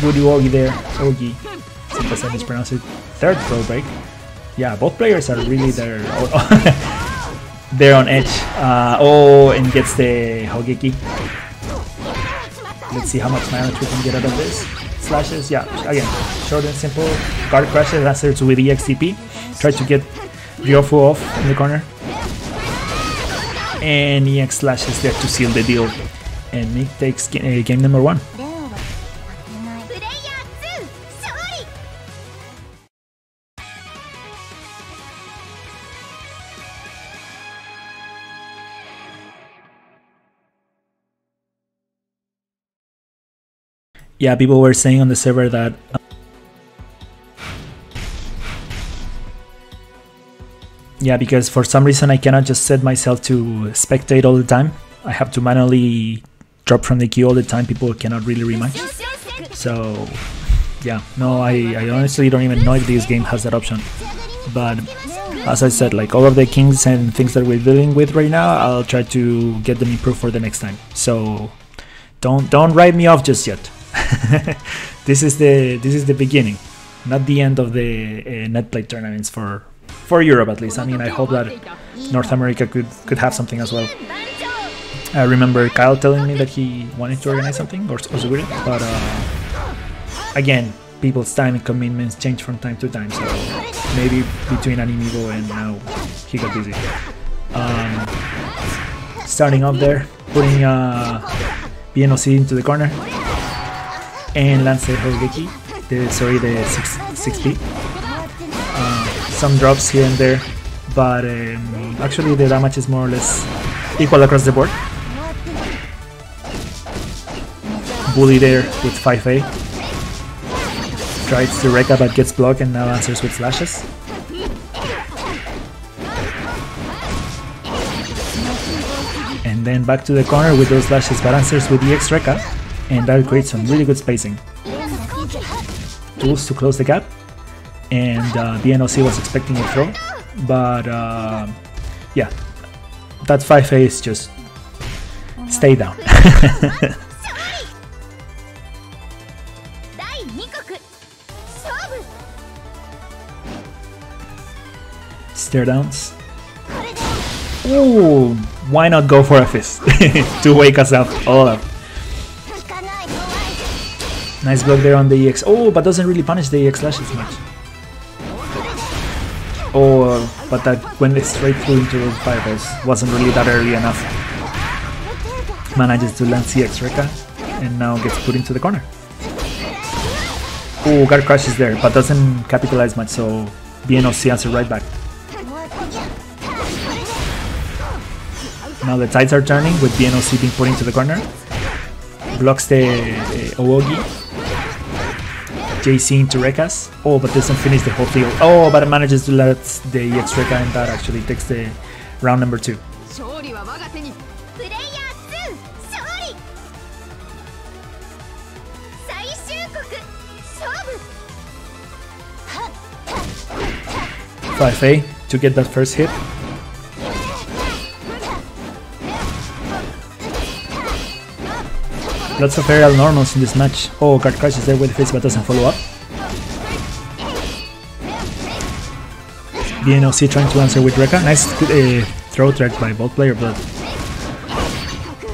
Woody Ogi there. Ogi. Sometimes I mispronounce it. Third throw break. Yeah, both players are really there. They're on edge. Oh, and gets the Hogeki. Let's see how much damage we can get out of this. Slashes, yeah, again, short and simple. Guard crashes, answers with EXTP. Try to get Ryofu off in the corner. And EX slashes there to seal the deal. And Nick takes game number 1. Yeah, people were saying on the server that yeah, because for some reason I cannot just set myself to spectate all the time. I have to manually drop from the queue all the time. People cannot really rematch. So yeah, no, I honestly don't even know if this game has that option. But as I said, like all of the kings and things that we're dealing with right now, I'll try to get them improved for the next time. So don't write me off just yet. This is the beginning, not the end of the Netplay tournaments for Europe at least. I mean, I hope that North America could have something as well. I remember Kyle telling me that he wanted to organize something or Suguri, but again, people's time and commitments change from time to time. So maybe between Animibo and now he got busy. Starting off there, putting BNOC into the corner. And lands the Hogeki, the 6B. Some drops here and there, but actually the damage is more or less equal across the board. Bully there with 5A. Tries to Reka but gets blocked and now answers with slashes. And then back to the corner with those slashes but answers with EX Reka. And that creates some really good spacing. Tools to close the gap, and BNOC was expecting a throw, but yeah, that 5A is just Stay down. Stare downs. Ooh, why not go for a fist to wake us up all up? Nice block there on the EX. Oh, but doesn't really punish the EX slash as much. Oh, but that went straight through into those fireballs. Wasn't really that early enough. Manages to land CX Rekka and now gets put into the corner. Oh, guard crashes there, but doesn't capitalize much, so BNOC answers right back. Now the tides are turning with BNOC being put into the corner. Blocks the Owogi. JC into Rekkas. Oh, but doesn't finish the whole field. Oh, but it manages to let the EX Rekka, and that actually takes the round number 2. .5A to get that first hit. Lots of aerial normals in this match. Oh, guard crash is there with the face but doesn't follow up. BNOC trying to answer with Rekka. Nice throw track by both players, but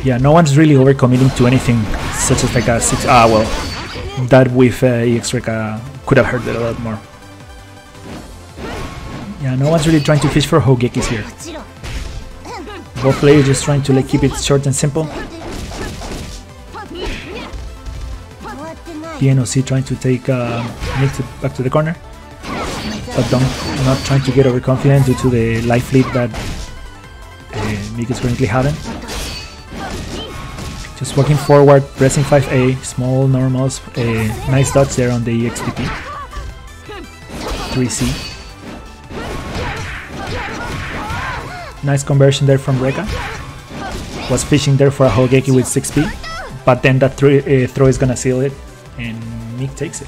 yeah, no one's really overcommitting to anything such as like a 6. Ah, well, that with EX Rekka could have hurt it a lot more. Yeah, no one's really trying to fish for Hogekis here. Both players just trying to like keep it short and simple. BNOC trying to take Nick back to the corner, but not trying to get overconfident due to the life lead that Nick is currently having. Just walking forward, pressing 5A, small normals, nice dodge there on the EXPP. 3C. Nice conversion there from Rekka. Was fishing there for a Hogeki with 6P, but then that throw is gonna seal it, and Nick takes it.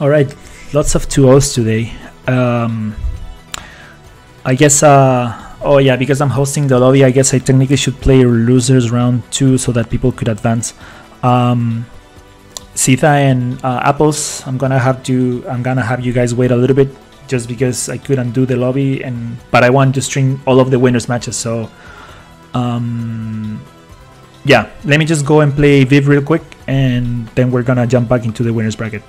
Alright, lots of 2-0s today. I guess, oh yeah, because I'm hosting the lobby, I guess I technically should play losers round 2 so that people could advance. Sita and Apples, I'm gonna have you guys wait a little bit just because I couldn't do the lobby, but I want to stream all of the winners matches, so yeah, let me just go and play Viv real quick and then we're gonna jump back into the winners bracket.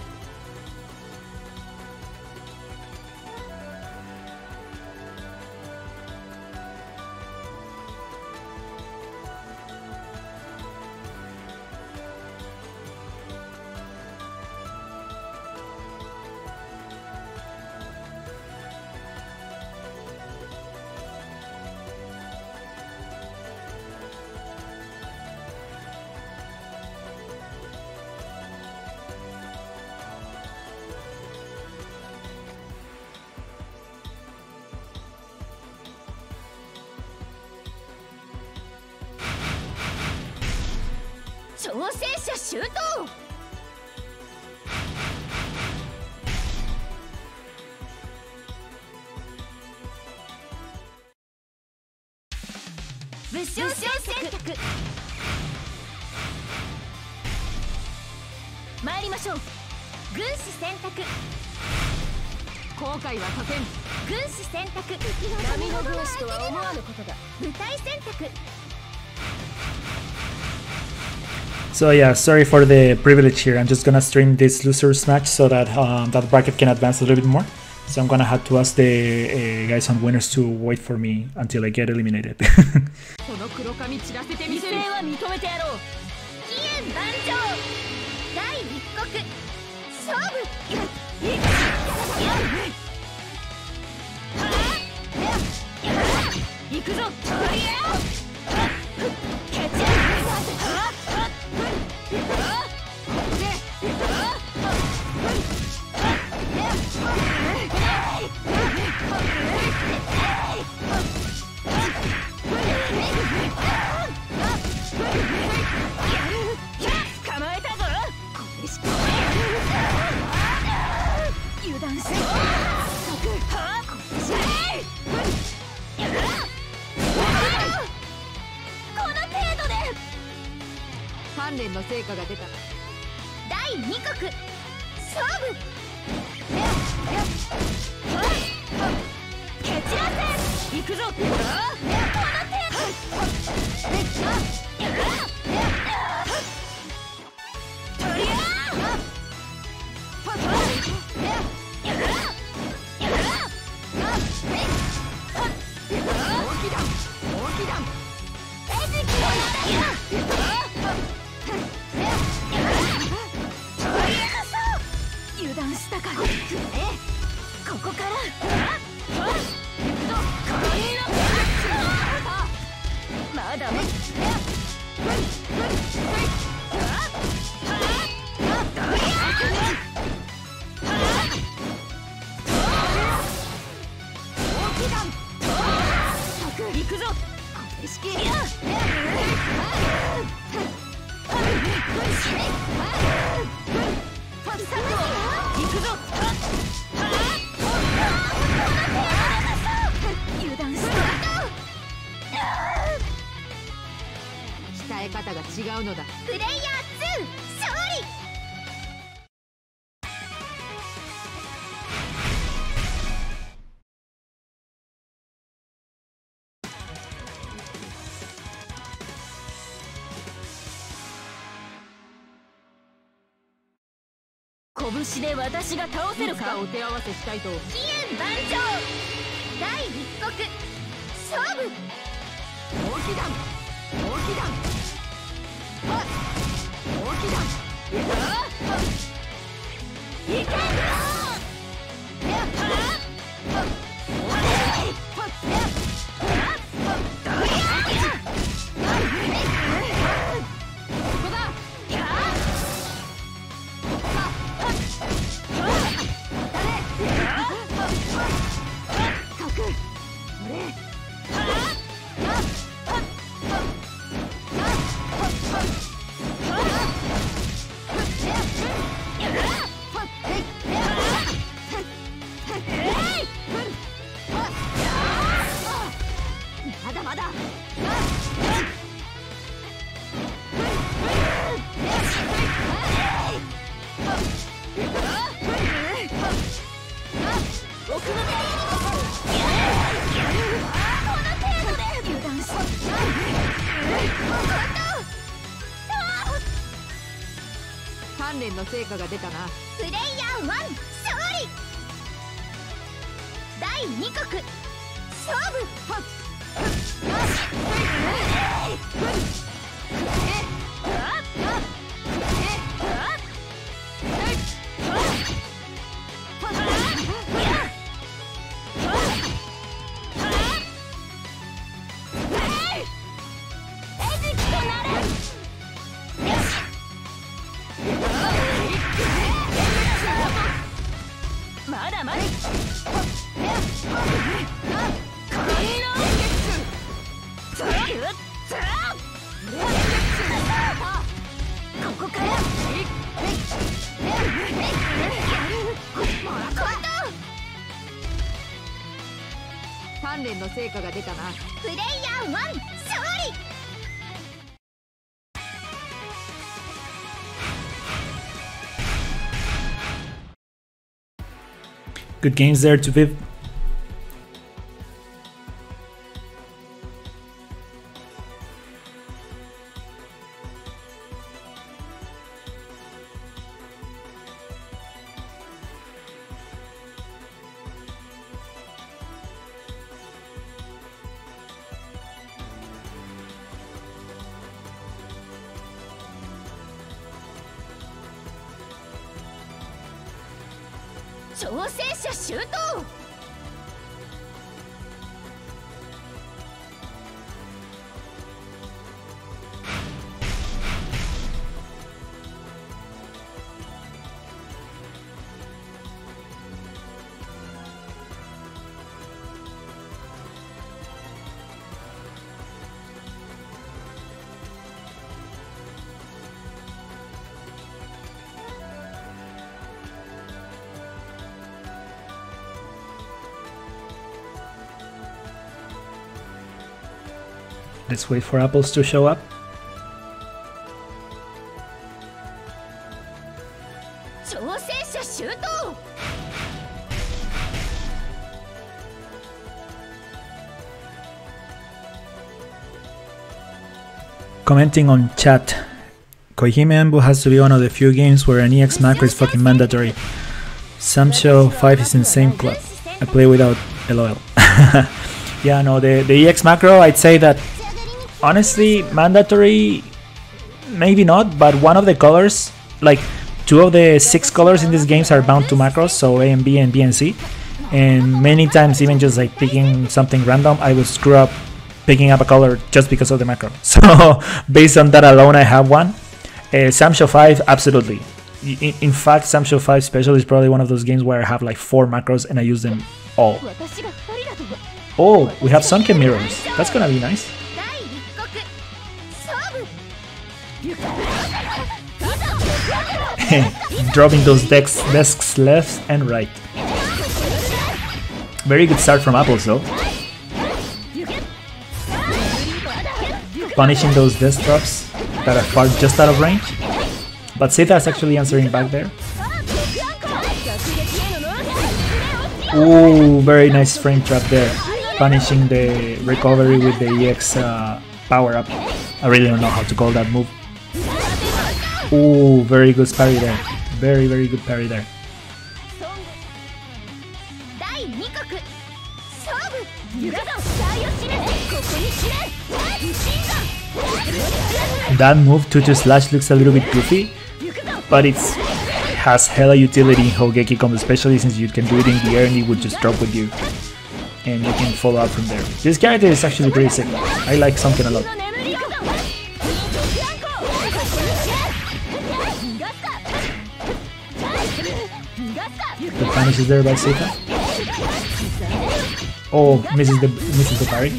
So yeah, sorry for the privilege here. I'm just gonna stream this losers match so that that bracket can advance a little bit more. So I'm gonna have to ask the guys on winners to wait for me until I get eliminated. 勝負行くぞキャッチ捕まえたぞ油断してこの程度で鍛錬の成果が出た。第2局勝負蹴散らせ行くぞこの程油断したかここからまだ行くぞ油断した鍛え方が違うのだ。プレイヤー2勝利。拳で私が倒せるか。お手合わせしたいと。飛燕万丈第1局勝負大木弾大木弾大木弾いけ鍛錬の成果が出たな。プレイヤー1勝利。第2局勝負まだまだここから鍛錬の成果が出たな。プレイヤー1勝利。Good games there to Viv. 挑戦者シュート。 Let's wait for apples to show up. Commenting on chat, KoihimEU has to be one of the few games where an EX macro is fucking mandatory. Samsho 5 is insane club. I play without LOL. Yeah, no, the EX macro, I'd say that honestly, mandatory, maybe not, but one of the colors, like 2 of the 6 colors in these games are bound to macros, so A and B and B and C. And many times, even just like picking something random, I would screw up picking up a color just because of the macro. So based on that alone, I have one. Samsho 5, absolutely. In fact, Samsho 5 Special is probably one of those games where I have like 4 macros and I use them all. Oh, we have sunken mirrors. That's gonna be nice. Dropping those desks left and right. Very good start from apples though. Punishing those desk drops that are far just out of range. But Seta's actually answering back there. Ooh, very nice frame trap there. Punishing the recovery with the EX power up. I really don't know how to call that move. Ooh, very good parry there. Very, very good parry there. That move, Tutu Slash, looks a little bit goofy, but it has hella utility in Hogeki combo, especially since you can do it in the air and it would just drop with you. And you can follow up from there. This character is actually pretty sick. I like something a lot. The punish is there by Seta. Oh, misses the parry.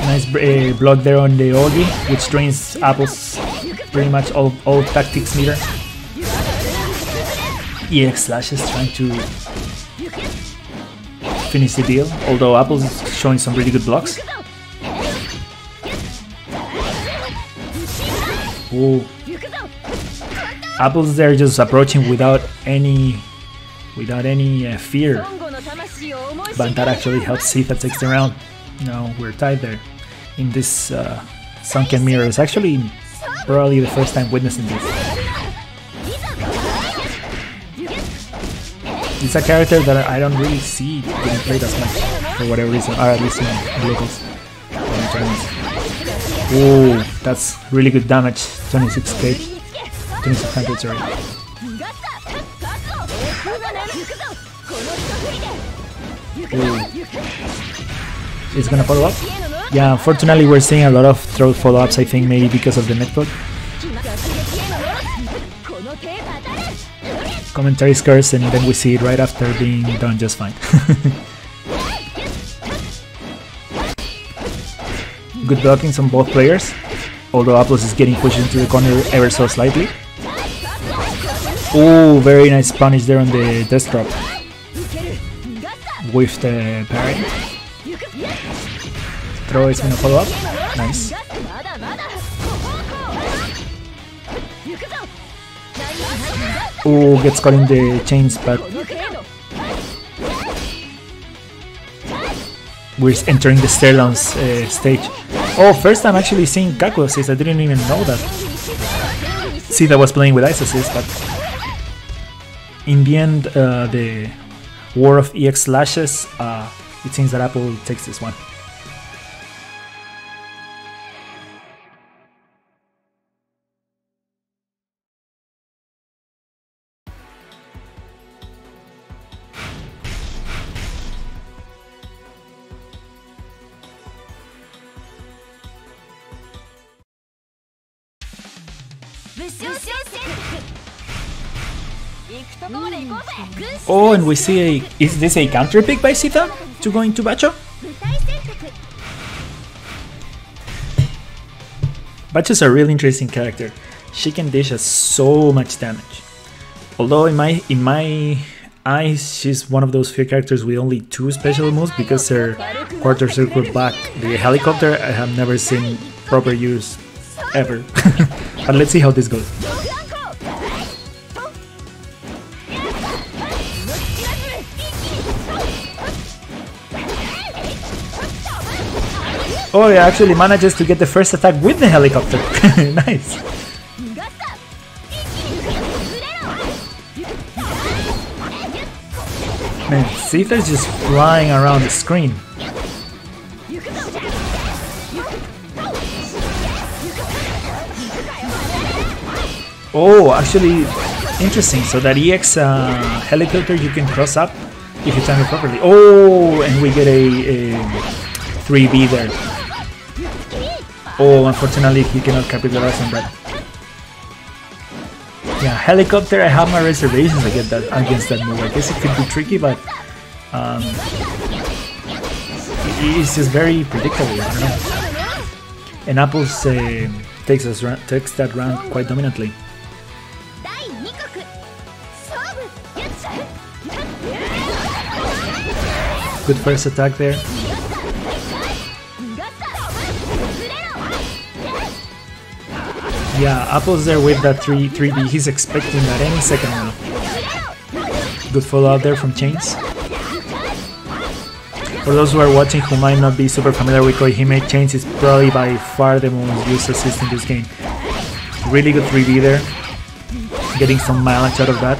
Nice block there on the Ogi, which drains apples pretty much all tactics meter. EX Slash is trying to finish the deal, although apples is showing some really good blocks. Ooh. Apples there just approaching without any fear, but that actually helps Seta takes the round. No, we're tied there in this sunken mirrors. Actually, probably the first time witnessing this. It's a character that I don't really see getting played as much for whatever reason, or at least in locals. Ooh, that's really good damage. 26k, 2600, sorry. Ooh. It's gonna follow up? Yeah, unfortunately we're seeing a lot of throw follow-ups, I think maybe because of the netbook. Commentary curse and then we see it right after being done just fine. Good blockings on both players, although Apples is getting pushed into the corner ever so slightly. Ooh, very nice punish there on the death drop. With the parry. Throw is gonna follow up. Nice. Ooh, gets caught in the chains, but we're entering the Stairlands stage. Oh, first time actually seeing Kaku assist. I didn't even know that. See, that was playing with Ice assist, but in the end, the War of EX Slashes, it seems that Apple takes this one. Oh, and we see a... Is this a counter pick by Sita to go into Bacho? Bacho's a really interesting character. She can dish us so much damage. Although in my eyes, she's one of those few characters with only 2 special moves because her quarter circle back, the helicopter, I have never seen proper use ever. But let's see how this goes. Oh, he actually manages to get the first attack with the helicopter. Nice. Man, Sita's just flying around the screen. Oh, actually, interesting. So that EX helicopter you can cross up if you time it properly. Oh, and we get a 3B there. Oh, unfortunately, he cannot capitalize on that. Yeah, helicopter, I have my reservations against that move. I guess it could be tricky, but it's just very predictable. I don't know. And Apples takes that round quite dominantly. Good first attack there. Yeah, Apple's there with that 3B. He's expecting that any second now. Good follow out there from Chains. For those who are watching who might not be super familiar with KoihimEU, Chains is probably by far the most used assist in this game. Really good 3B there. Getting some mileage out of that.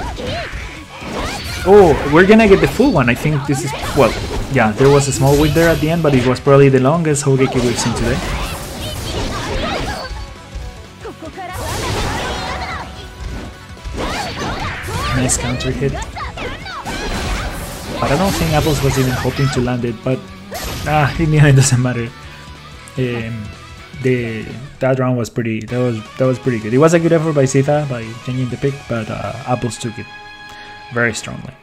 Oh, we're gonna get the full one. I think this is... Well, yeah, there was a small whip there at the end, but it was probably the longest Hogeki we've seen today. Nice counter hit. But I don't think Apples was even hoping to land it, but in the end it doesn't matter. That round was pretty. That was pretty good. It was a good effort by Sita by changing the pick, but Apples took it very strongly.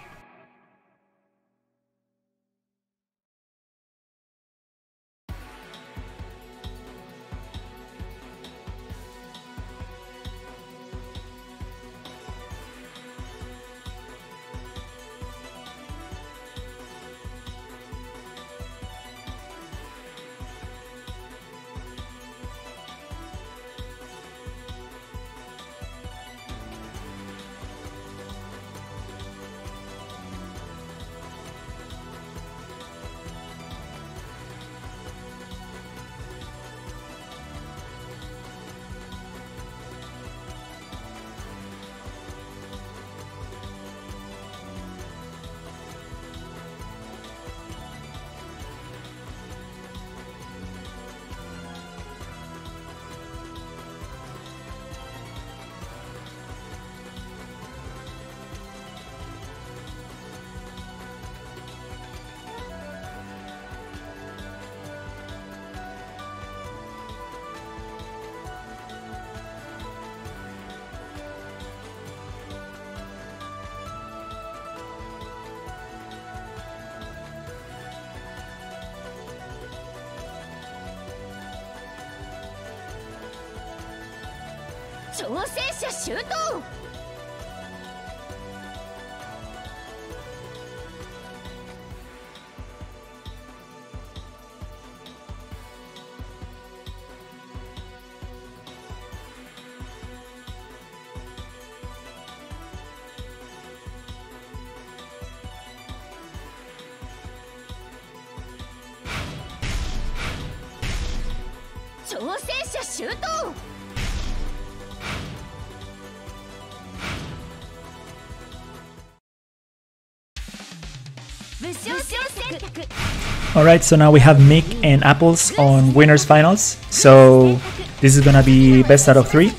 Alright, so now we have Mick and Apples on winners finals. So this is gonna be best out of 3.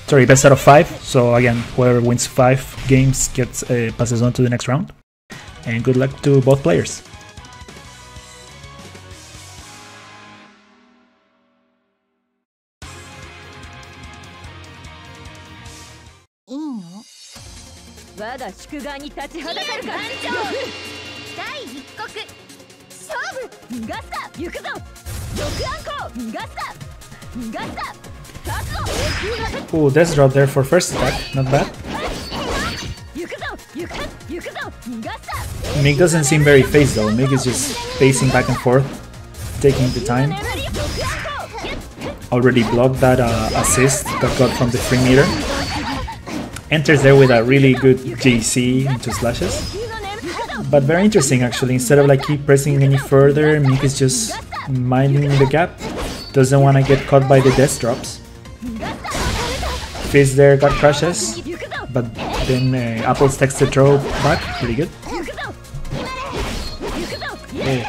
Sorry, best out of 5. So again, whoever wins 5 games gets passes on to the next round. And good luck to both players. Oh, death drop there for first attack, not bad. Mick doesn't seem very phased though. Mick is just pacing back and forth, taking the time. Already blocked that assist that got from the 3-meter. Enters there with a really good JC into slashes. But very interesting actually. Instead of like keep pressing any further, Mick is just minding the gap. Doesn't want to get caught by the death drops. Fizz there got crushes, but then Apples takes the throw back. Pretty good. Oh,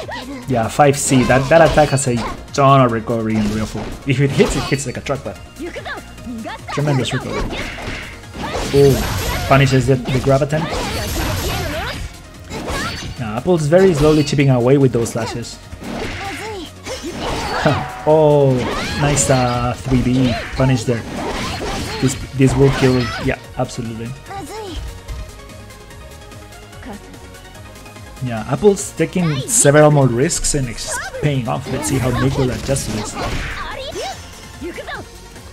yeah, 5C. That attack has a ton of recovery in real full. If it hits like a truck, but tremendous recovery. Oh, punishes the grab attempt. Yeah, Apple's very slowly chipping away with those slashes. Oh, nice 3B punish there. This will kill. Yeah, absolutely. Yeah, Apple's taking several more risks and it's paying off. Let's see how Nick will adjust to this.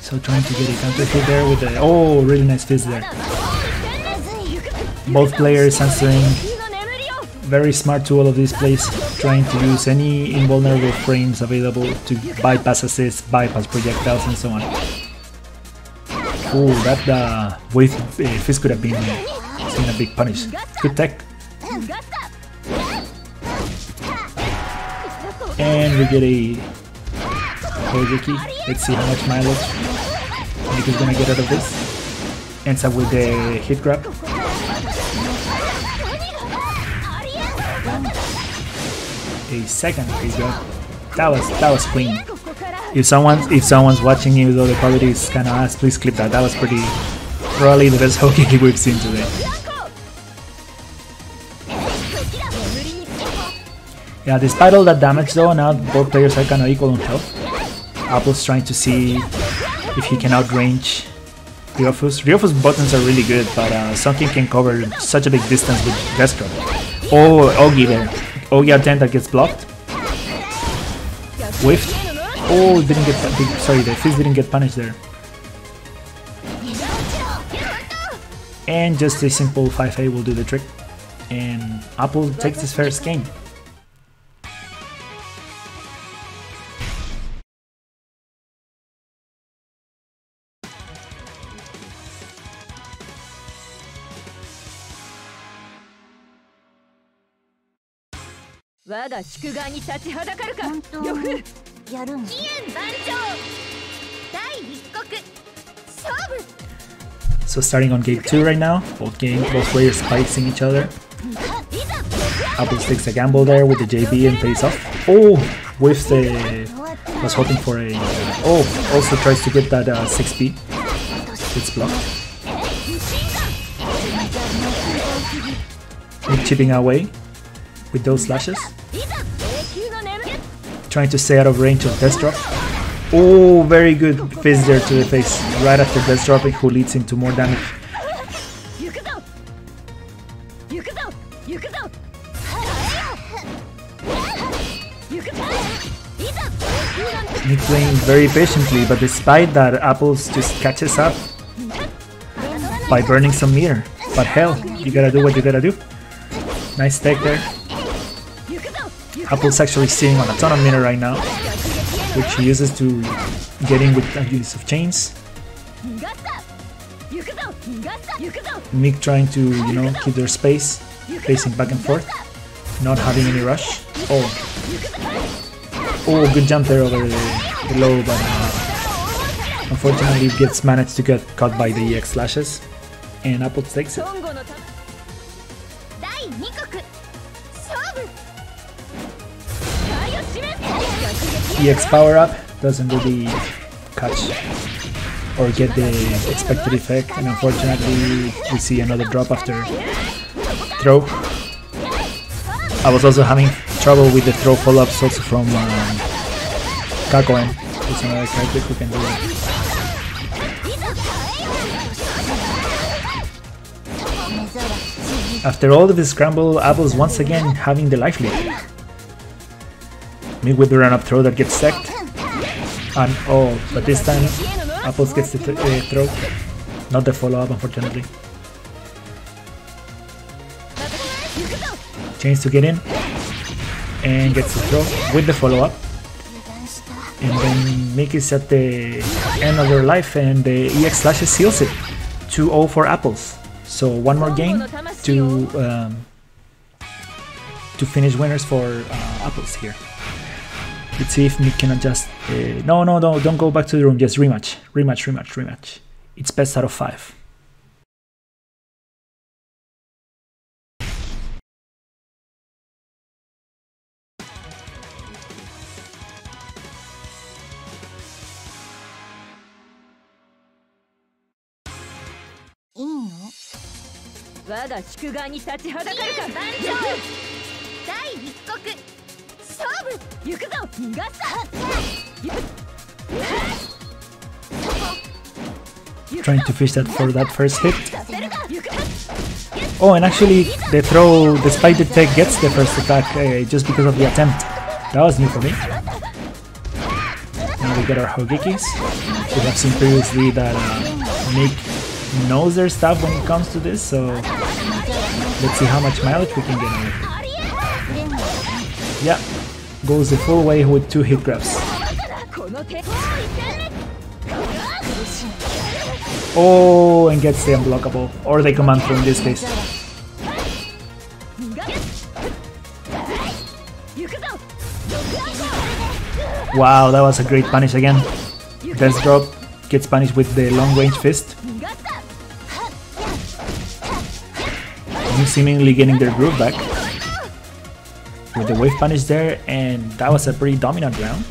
So trying to get a counter hit there with the... Oh, really nice fizz there. Both players answering very smart to all of these plays, trying to use any invulnerable frames available to bypass assists, bypass projectiles and so on. Oh, that wave fizz could have been a big punish. Good tech. And we get a Hojiki. Let's see how much mileage Nick is gonna get out of this. Ends up with the hit grab. A second hit grab. That was clean. If someone's watching, even though the quality is kinda ass, please clip that. That was probably the best Hojiki we've seen today. Yeah, despite all that damage though, now both players are kind of equal on health. Apple's trying to see if he can outrange Ryofus. Ryofus buttons are really good, but Sunken can cover such a big distance with Destro. Oh, Ogi there. Ogi attempt that gets blocked. Whiffed. Oh, didn't get... Sorry, the Fizz didn't get punished there. And just a simple 5A will do the trick. And Apple takes his first game. So starting on game 2 right now, both players spicing each other. Apples takes a gamble there with the JB and pays off. Oh, whiffs the... was hoping for a... Oh, also tries to get that 6B. It's blocked. And chipping away with those slashes. Trying to stay out of range of Death Drop. Oh, very good fizz there to the face right after Death Dropping, who leads into more damage. Nick playing very patiently, but despite that, Apples just catches up by burning some meter. But hell, you gotta do what you gotta do. Nice tech there. Apple's actually sitting on a ton of meter right now, which he uses to get in with the use of chains. Mick trying to, you know, keep their space, pacing back and forth, not having any rush. Oh, good jump there over the low, but unfortunately it gets managed to get caught by the EX slashes, and Apple takes it. EX power up doesn't really catch or get the expected effect, and unfortunately we see another drop after throw. I was also having trouble with the throw follow-ups also from Kakoen, who's another character who can do it. After all of the scramble, Apple's once again having the life lead. Me with the run-up throw that gets sacked. And oh, but this time Apples gets the throw. Not the follow-up, unfortunately. Chains to get in. And gets the throw with the follow-up. And then Mick is at the end of their life and the EX Slashes seals it. 2-0 for Apples. So one more game to finish winners for Apples here. Let's see if Mick can adjust. No, don't go back to the room. Just rematch. It's best out of 5. Trying to fish that for that first hit. Oh, and actually the throw, despite the tech, gets the first attack just because of the attempt. That was new for me. Now we get our Hogekis. We have seen previously that Nick knows their stuff when it comes to this, so let's see how much mileage we can get on it. Yeah, goes the full way with 2 hit grabs. Oh, and gets the unblockable, or the command throw in this case. Wow, that was a great punish again. Death drop gets punished with the long range fist. Seemingly getting their groove back with the wave punish there, and that was a pretty dominant round.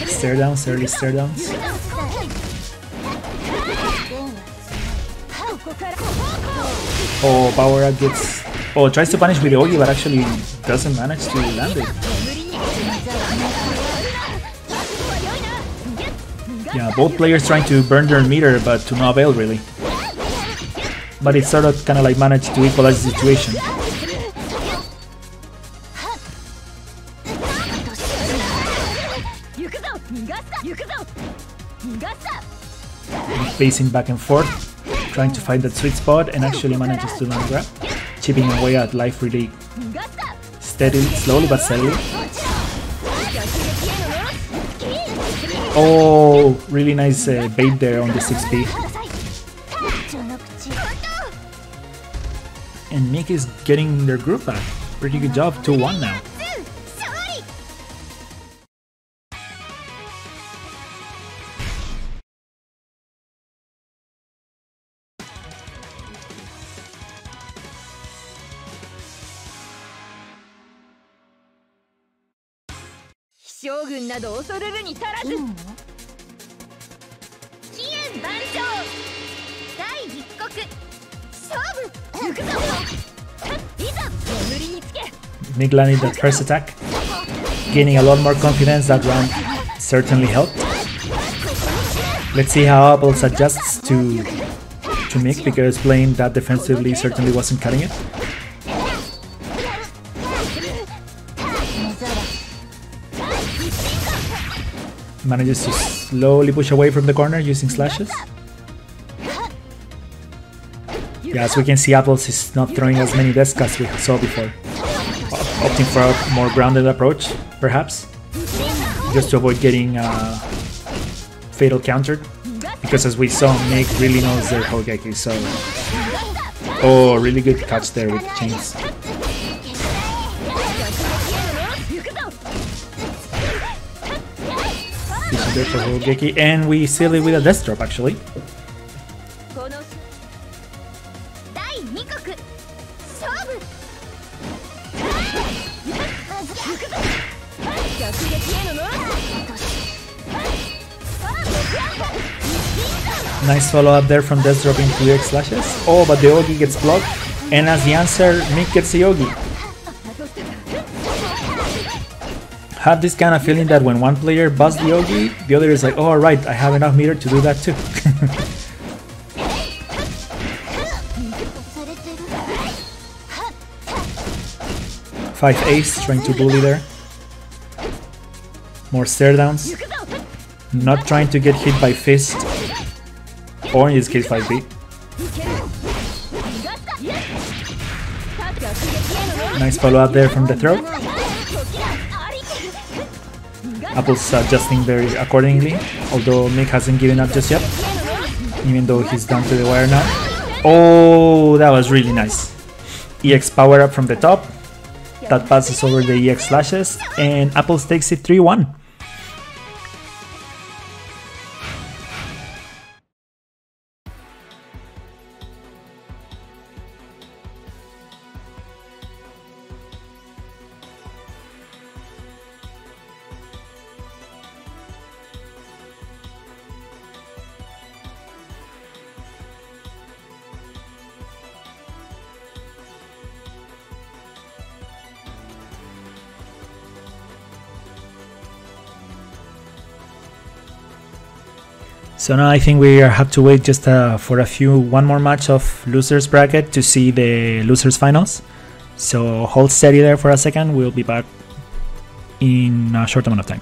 Stare downs, early stare downs. Oh, power up gets... Oh, tries to punish with the Ogi, but actually doesn't manage to land it. Yeah, both players trying to burn their meter, but to no avail really. But it sort of kind of like managed to equalize the situation. Pacing back and forth, trying to find that sweet spot, and actually manages to land grab, chipping away at life really steadily, slowly but steadily. Oh, really nice bait there on the 6B. And Mick is getting their group back. Pretty good job, 2-1 now. Mick landed that first attack, gaining a lot more confidence. That round certainly helped. Let's see how Apples adjusts to Mick, because playing that defensively certainly wasn't cutting it. Manages to slowly push away from the corner using slashes. Yeah, as we can see, Apples is not throwing as many discs as we saw before. Opting for a more grounded approach, perhaps, just to avoid getting fatal countered. Because as we saw, Mick really knows their Hogeki, so... Oh, really good catch there with chains. There for Hogeki, and we seal it with a death drop actually. Nice follow up there from death drop into EX Slashes. Oh, but the Ogi gets blocked, and as the answer, Mick gets the Ogi. have this kind of feeling that when one player busts the Ogi, the other is like, oh, alright, I have enough meter to do that too. 5 ace, trying to bully there. More stare downs. Not trying to get hit by fist, or in this case 5B. Nice follow up there from the throw. Apple's adjusting very accordingly, although Mick hasn't given up just yet, even though he's down to the wire now. Oh, that was really nice. EX power up from the top. That passes over the EX slashes, and Apples takes it 3-1. So now I think we have to wait just for one more match of losers bracket to see the losers finals. So hold steady there for a second, we'll be back in a short amount of time.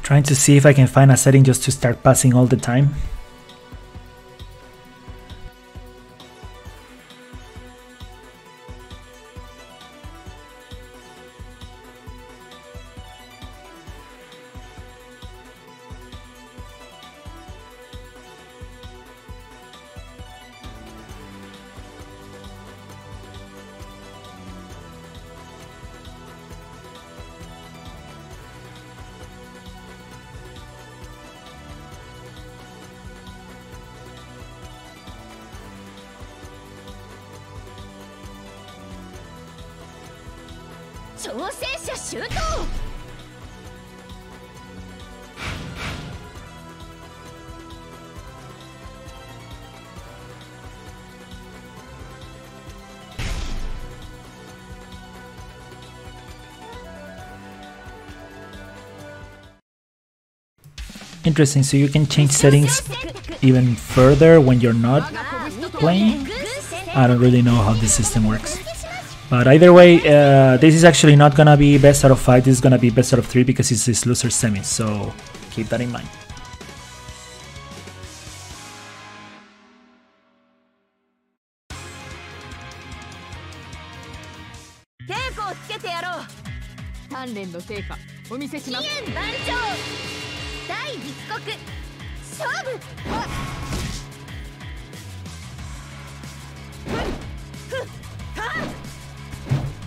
Trying to see if I can find a setting just to start passing all the time. Interesting, so you can change settings even further when you're not playing. I don't really know how this system works. But either way, this is actually not gonna be best out of 5, this is gonna be best out of 3 because it's this loser semi, so keep that in mind.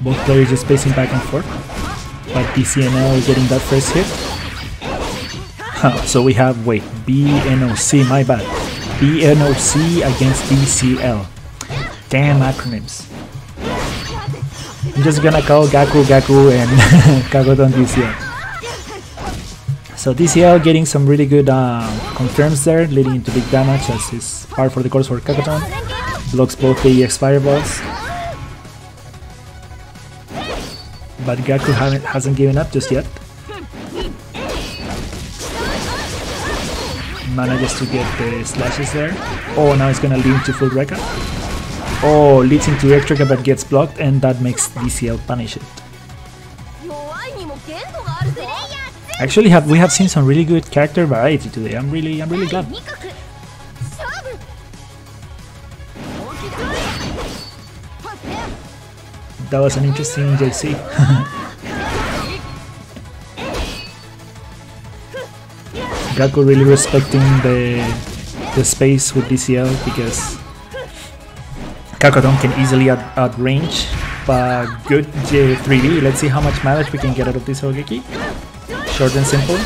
Both players just pacing back and forth, but DCNL getting that first hit. So we have, wait, BNOC, my bad. BNOC against DCL. Damn acronyms. I'm just gonna call Gaku and Kagoton DCL. So DCL getting some really good confirms there, leading into big damage as is par for the course for Kagoton. Blocks both the EX fireballs. But Gaku hasn't given up just yet. Manages to get the slashes there. Oh, now it's gonna lead into full Rekka. Oh, leads into Electrica but gets blocked, and that makes DCL punish it. Actually, we have seen some really good character variety today. I'm really glad. That was an interesting JC. Gaku really respecting the space with DCL because Kagoton can easily outrange, but good J3D. Let's see how much damage we can get out of this Hogeki. Short and simple.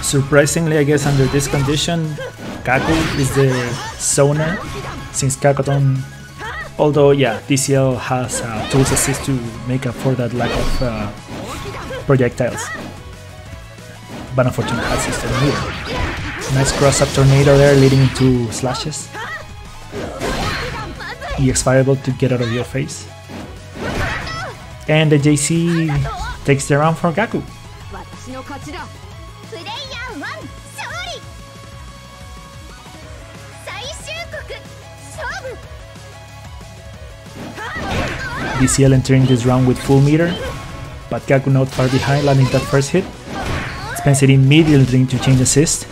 Surprisingly, I guess under this condition, Gaku is the zoner, since Kagoton, although yeah, DCL has tools assist to make up for that lack of projectiles. But unfortunately has his tornado. Nice cross-up tornado there leading into slashes. EX fireball to get out of your face. And the JC takes the round for Gaku. DCL entering this round with full meter, but Gaku not far behind, landing that first hit. Spends it immediately to change assist,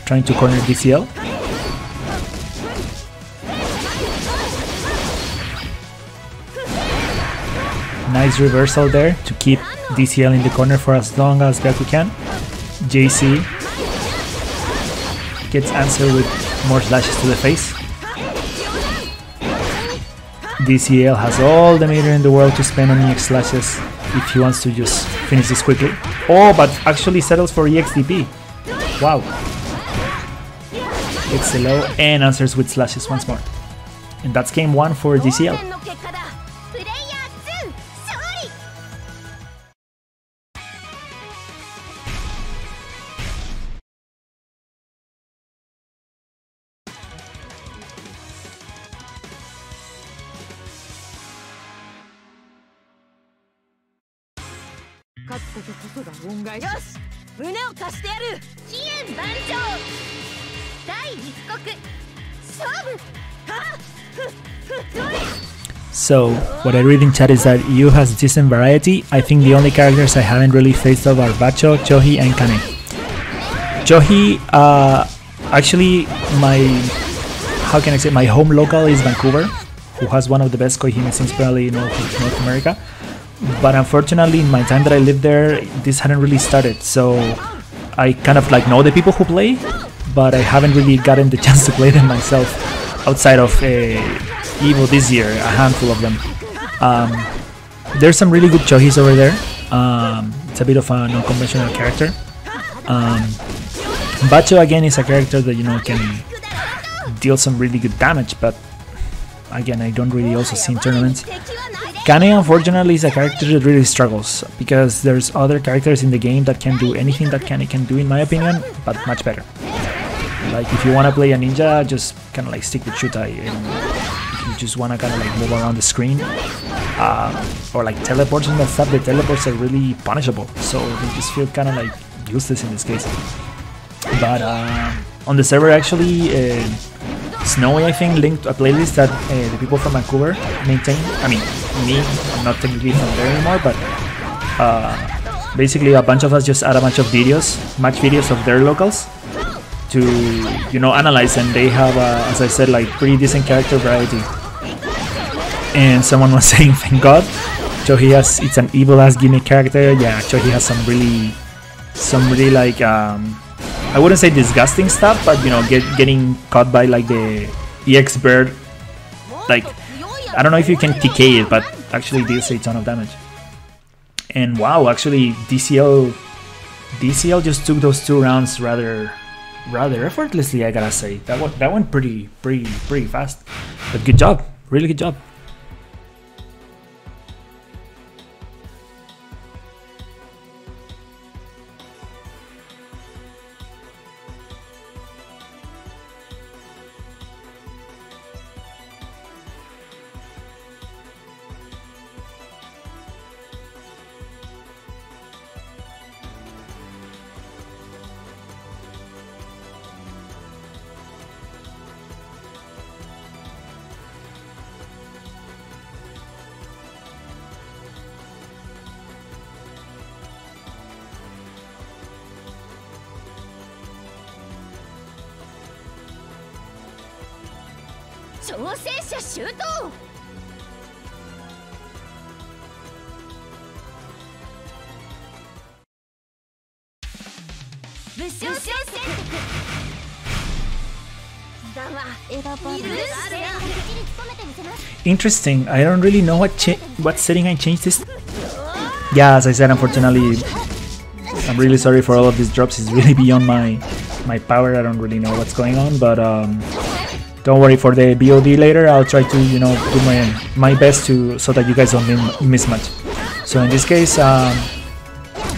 trying to corner DCL. Nice reversal there to keep DCL in the corner for as long as Gaku can. JC gets answered with more slashes to the face. DCL has all the meter in the world to spend on EX slashes if he wants to just finish this quickly. Oh, but actually settles for EXDP. Wow. It's a low and answers with slashes once more. And that's game 1 for DCL. So, what I read in chat is that EU has decent variety. I think the only characters I haven't really faced off are Bacho, Chohi, and Kane. Chohi, actually, my home local is Vancouver, who has one of the best Koihime scenes probably in North America. But unfortunately, in my time that I lived there, this hadn't really started. So, I kind of like know the people who play, but I haven't really gotten the chance to play them myself outside of Evo this year, a handful of them. There's some really good Chohis over there. It's a bit of a non-conventional character. Bacho again is a character that can deal some really good damage, but again I don't really also see in tournaments. Kane unfortunately is a character that really struggles because there's other characters in the game that can do anything that Kane can do in my opinion, but much better. Like if you want to play a ninja, just kind of like stick with Chutai, and if you just want to kind of like move around the screen or like teleports and that stuff, the teleports are really punishable, so they just feel kind of like useless in this case. But on the server actually, Snowy I think linked a playlist that the people from Vancouver maintain. I mean, me, I'm not technically from there anymore, but basically a bunch of us just add a bunch of videos, match videos of their locals to, you know, analyze, and they have, as I said, like pretty decent character variety. And someone was saying, thank God, Chohi has, it's an evil ass gimmick character. Yeah, Chohi has some really like, I wouldn't say disgusting stuff, but you know, getting caught by like the EX bird, like, I don't know if you can TK it, but actually deals a ton of damage. And wow, actually DCL just took those 2 rounds rather effortlessly, I gotta say. That went pretty fast. But good job, really good job. Interesting. I don't really know what setting I changed this. Yeah, as I said, unfortunately, I'm really sorry for all of these drops. It's really beyond my power. I don't really know what's going on, but don't worry, for the BOD later, I'll try to, you know, do my best so that you guys don't miss much. So in this case,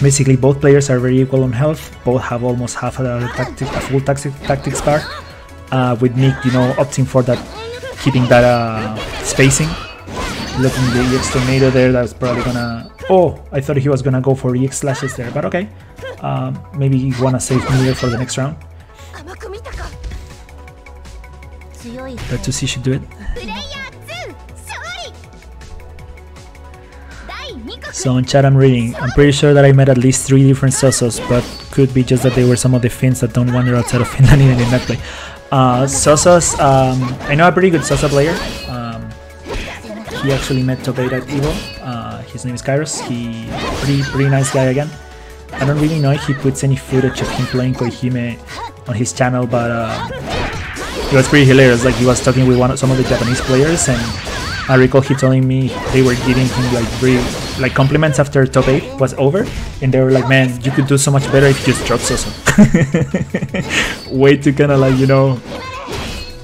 basically both players are very equal on health. Both have almost half a full tactics bar. With Nick, you know, opting for that, keeping that spacing. Looking at the EX Tornado there, that was probably gonna... Oh, I thought he was gonna go for EX slashes there, but okay. Maybe you wanna save meter for the next round. Let's see, should do it. So in chat I'm reading, I'm pretty sure that I met at least 3 different Sosos, but could be just that they were some of the Finns that don't wander outside of Finland even in Netplay. Sosos, I know a pretty good Sosa player. He actually met top 8 at EVO. His name is Kairos. He pretty nice guy again. I don't really know if he puts any footage of him playing Koihime on his channel, but it was pretty hilarious. Like, he was talking with some of the Japanese players, and I recall he telling me they were giving him like compliments after top 8 was over, and they were like, man, you could do so much better if you just dropped Soso. Way to kind of like, you know,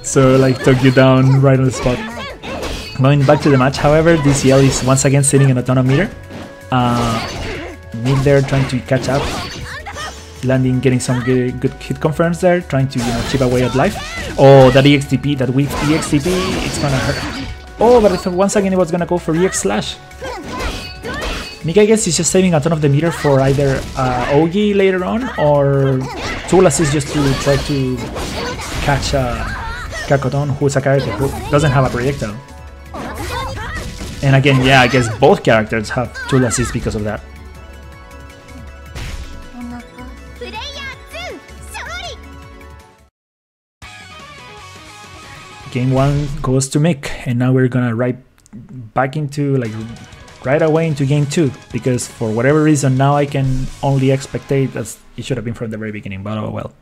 so like talk you down right on the spot. Going back to the match, however, DCL is once again sitting in a ton of meter. Nick there trying to catch up, landing, getting some good hit confirms there, trying to, you know, chip away at life. Oh, that EXTP, that weak EXTP, it's gonna hurt. Oh, but I thought once again it was gonna go for EX slash. Nick, I guess, is just saving a ton of the meter for either Ogi later on, or tool assist just to try to catch Kakoton, who's a character who doesn't have a projectile. And again, yeah, I guess both characters have tool assist because of that. Game 1 goes to Mick, and now we're gonna right away into game 2, because for whatever reason now I can only expectate as it should have been from the very beginning, but oh well.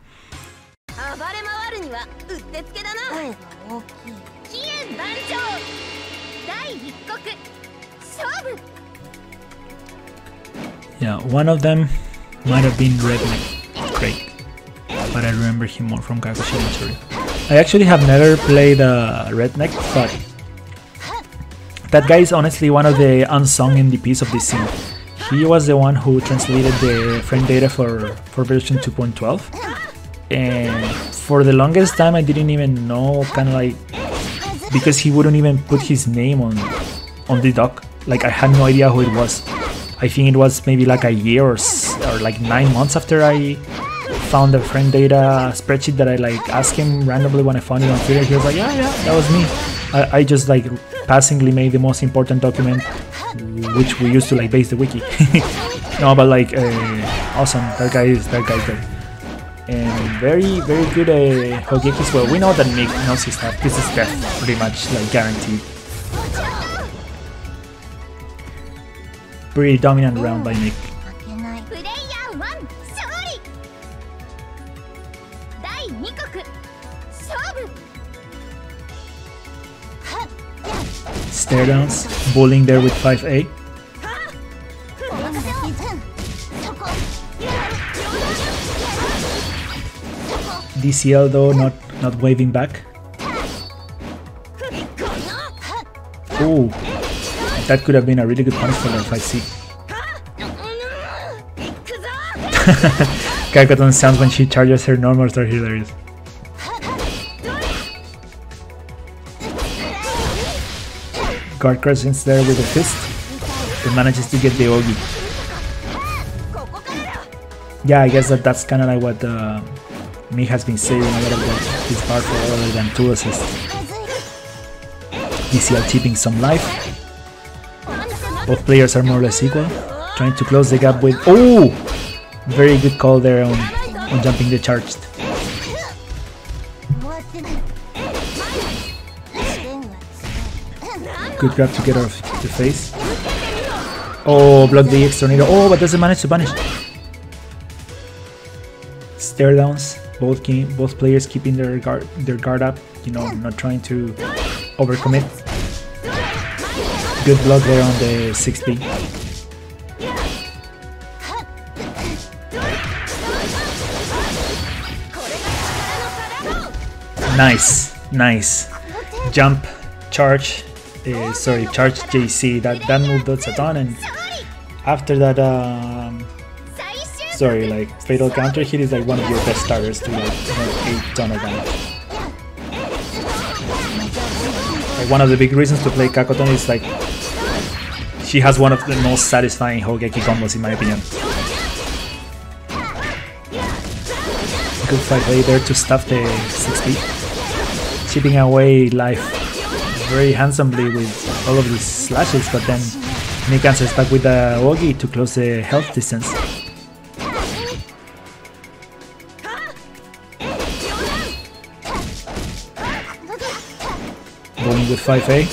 Yeah, one of them might have been Redneck Craig, but I remember him more from Kakushi. I actually have never played Redneck, but that guy is honestly one of the unsung MVPs of this scene. He was the one who translated the frame data for version 2.12, and for the longest time I didn't even know, kind of like, because he wouldn't even put his name on the doc. Like, I had no idea who it was. I think it was maybe like a year or like 9 months after I found the frame data spreadsheet that I like asked him randomly when I found it on Twitter. He was like, yeah, that was me. I just like passingly made the most important document, which we used to like base the wiki. No, but like awesome. That guy's there. And very good Hogekis. Well, we know that Nick knows his stuff. This is death, pretty much like guaranteed. Pretty dominant round by Nick. Stare downs, bullying there with 5A. DCL though not waving back. Oh, that could have been a really good punish for the 5C. Kakoton sounds when she charges her normals are hilarious. Guard crescents there with a fist. It manages to get the Ogi. Yeah, I guess that's kind of like what Nick has been saving a lot of his bar for other than 2 assists. DCL keeping some life. Both players are more or less equal. Trying to close the gap with... Oh! Very good call there on jumping the charged. Good grab to get off the face. Oh, block the X tornado. Oh, but doesn't manage to punish. Stare downs. Both players keeping their guard up. You know, not trying to overcommit. Good block there on the 6B. Nice. Jump, charge. Charge JC. That move does a ton, and after that, like fatal counter hit is like one of your best starters to like make a ton of damage. Like one of the big reasons to play Kakoton is like she has one of the most satisfying Hogeki combos in my opinion. Good 5A there to stuff the 6B, chipping away life very handsomely with all of these slashes, but then Nick answers back with the Ogi to close the health distance. Going with 5A.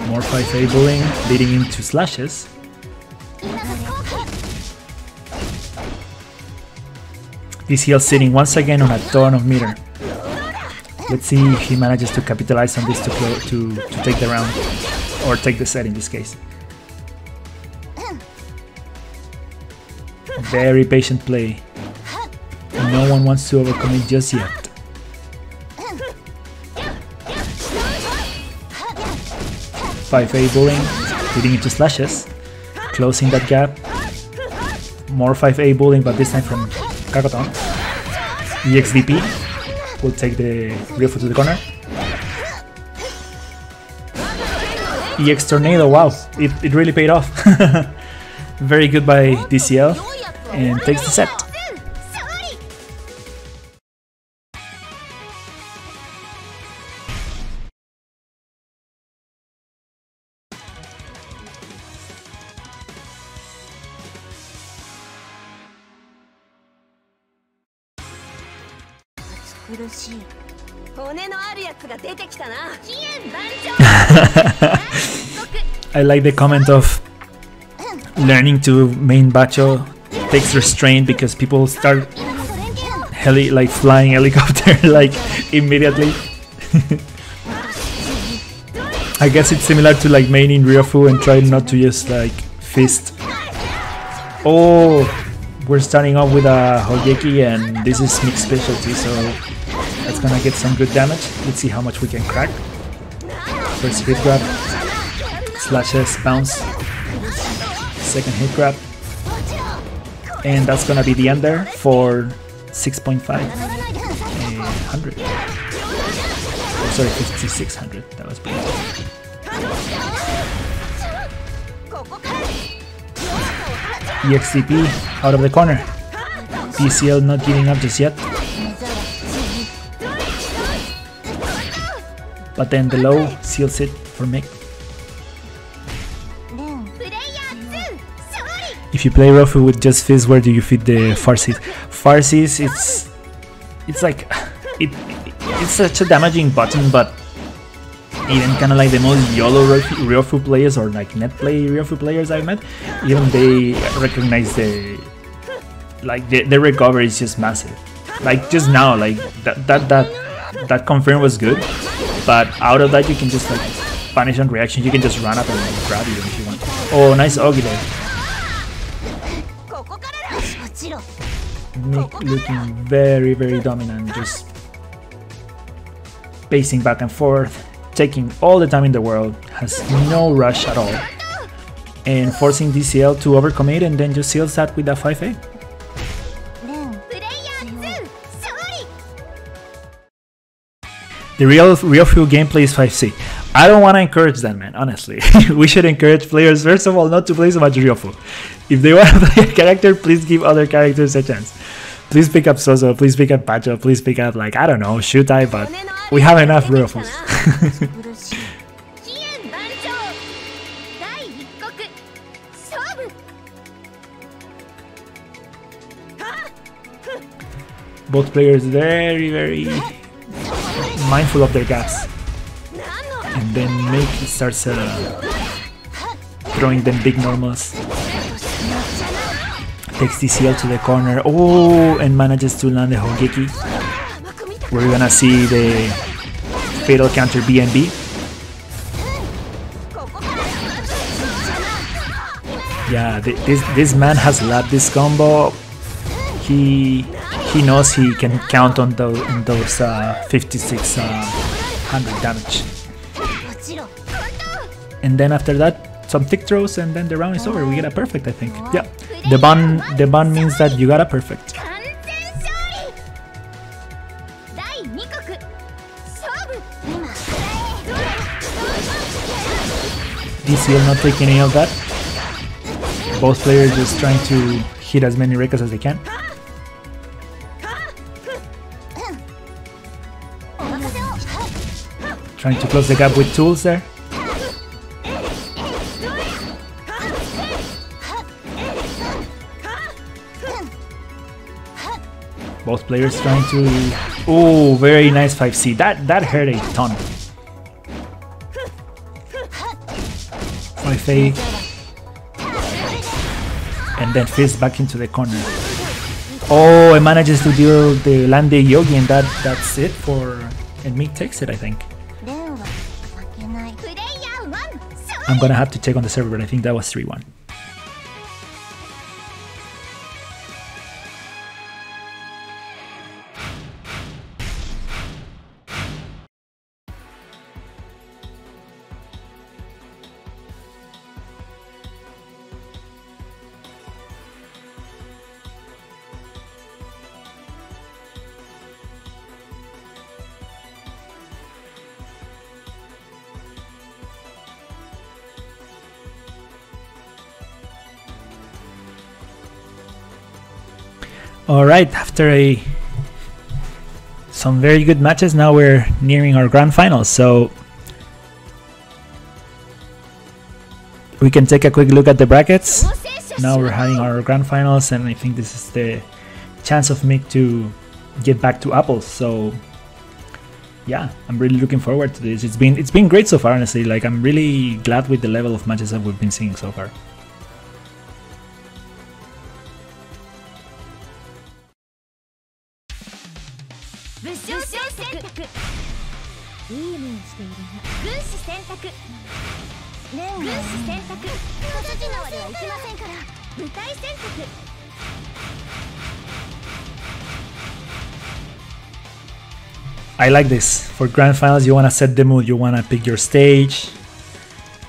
More 5A bullying, leading into slashes. DCL sitting once again on a ton of meter. Let's see if he manages to capitalize on this to take the round, or take the set in this case. Very patient play. No one wants to overcommit just yet. Five A bullying, leading into slashes, closing that gap. More 5A bullying, but this time from Kakoton. EXDP will take the real foot to the corner. EX Tornado, wow, it really paid off. Very good by DCL, and takes the set. I like the comment of learning to main Bacho takes restraint because people start flying helicopter like immediately. I guess it's similar to like maining Ryofu and trying not to just like fist. Oh, we're starting off with a Hogeki and this is mixed specialty, so that's gonna get some good damage. Let's see how much we can crack. First hit grab, slashes, bounce, second hit grab, and that's gonna be the end there for 6.500. Oh, sorry, 5600. That was pretty good. EXTP out of the corner. DCL not giving up just yet. But then the low seals it for Mick. If you play Rofu with just Fizz, where do you fit the Farseed? Farseed, it's like it's such a damaging button, but even kind of like the most YOLO Ryofu players or like Netplay Ryofu players I've met, even they recognize the recovery is just massive. Like just now, like that confirm was good, but out of that you can just like punish on reaction. You can just run up and like, grab you if you want. Oh, nice Ogi there. Mick looking very, very dominant, just pacing back and forth, taking all the time in the world, has no rush at all, and forcing DCL to overcommit and then just seals that with that 5A. The real Ryofu gameplay is 5C. I don't want to encourage that, man, honestly. We should encourage players, first of all, not to play so much Ryofu. If they want to play a character, please give other characters a chance. Please pick up Sozo, please pick up Pacho, please pick up, like, I don't know, Shutai, but we have enough Ryofus. Both players very, very mindful of their gaps. And then Mick starts throwing them big normals. Takes DCL to the corner. Oh, and manages to land the Hogeki. We're gonna see the fatal counter BNB. Yeah, this man has lapped this combo. He knows he can count on those 5600 damage. And then after that, some tick throws, and then the round is over. We get a perfect, I think. Yeah, the ban means that you got a perfect. DCL not taking any of that. Both players just trying to hit as many Rekas as they can. Trying to close the gap with tools there. Both players trying to... Oh, very nice 5C. That hurt a ton. 5A. And then Fizz back into the corner. Oh, it manages to deal the land the Yogi, and that's it for... And Mick takes it, I think. I'm gonna have to check on the server, but I think that was 3-1. Alright, after some very good matches, now we're nearing our grand finals, so we can take a quick look at the brackets. Now we're having our grand finals, and I think this is the chance of Mick to get back to apples. So yeah, I'm really looking forward to this. It's been great so far, honestly. Like, I'm really glad with the level of matches that we've been seeing so far. I like this. For grand finals, you want to set the mood, you want to pick your stage.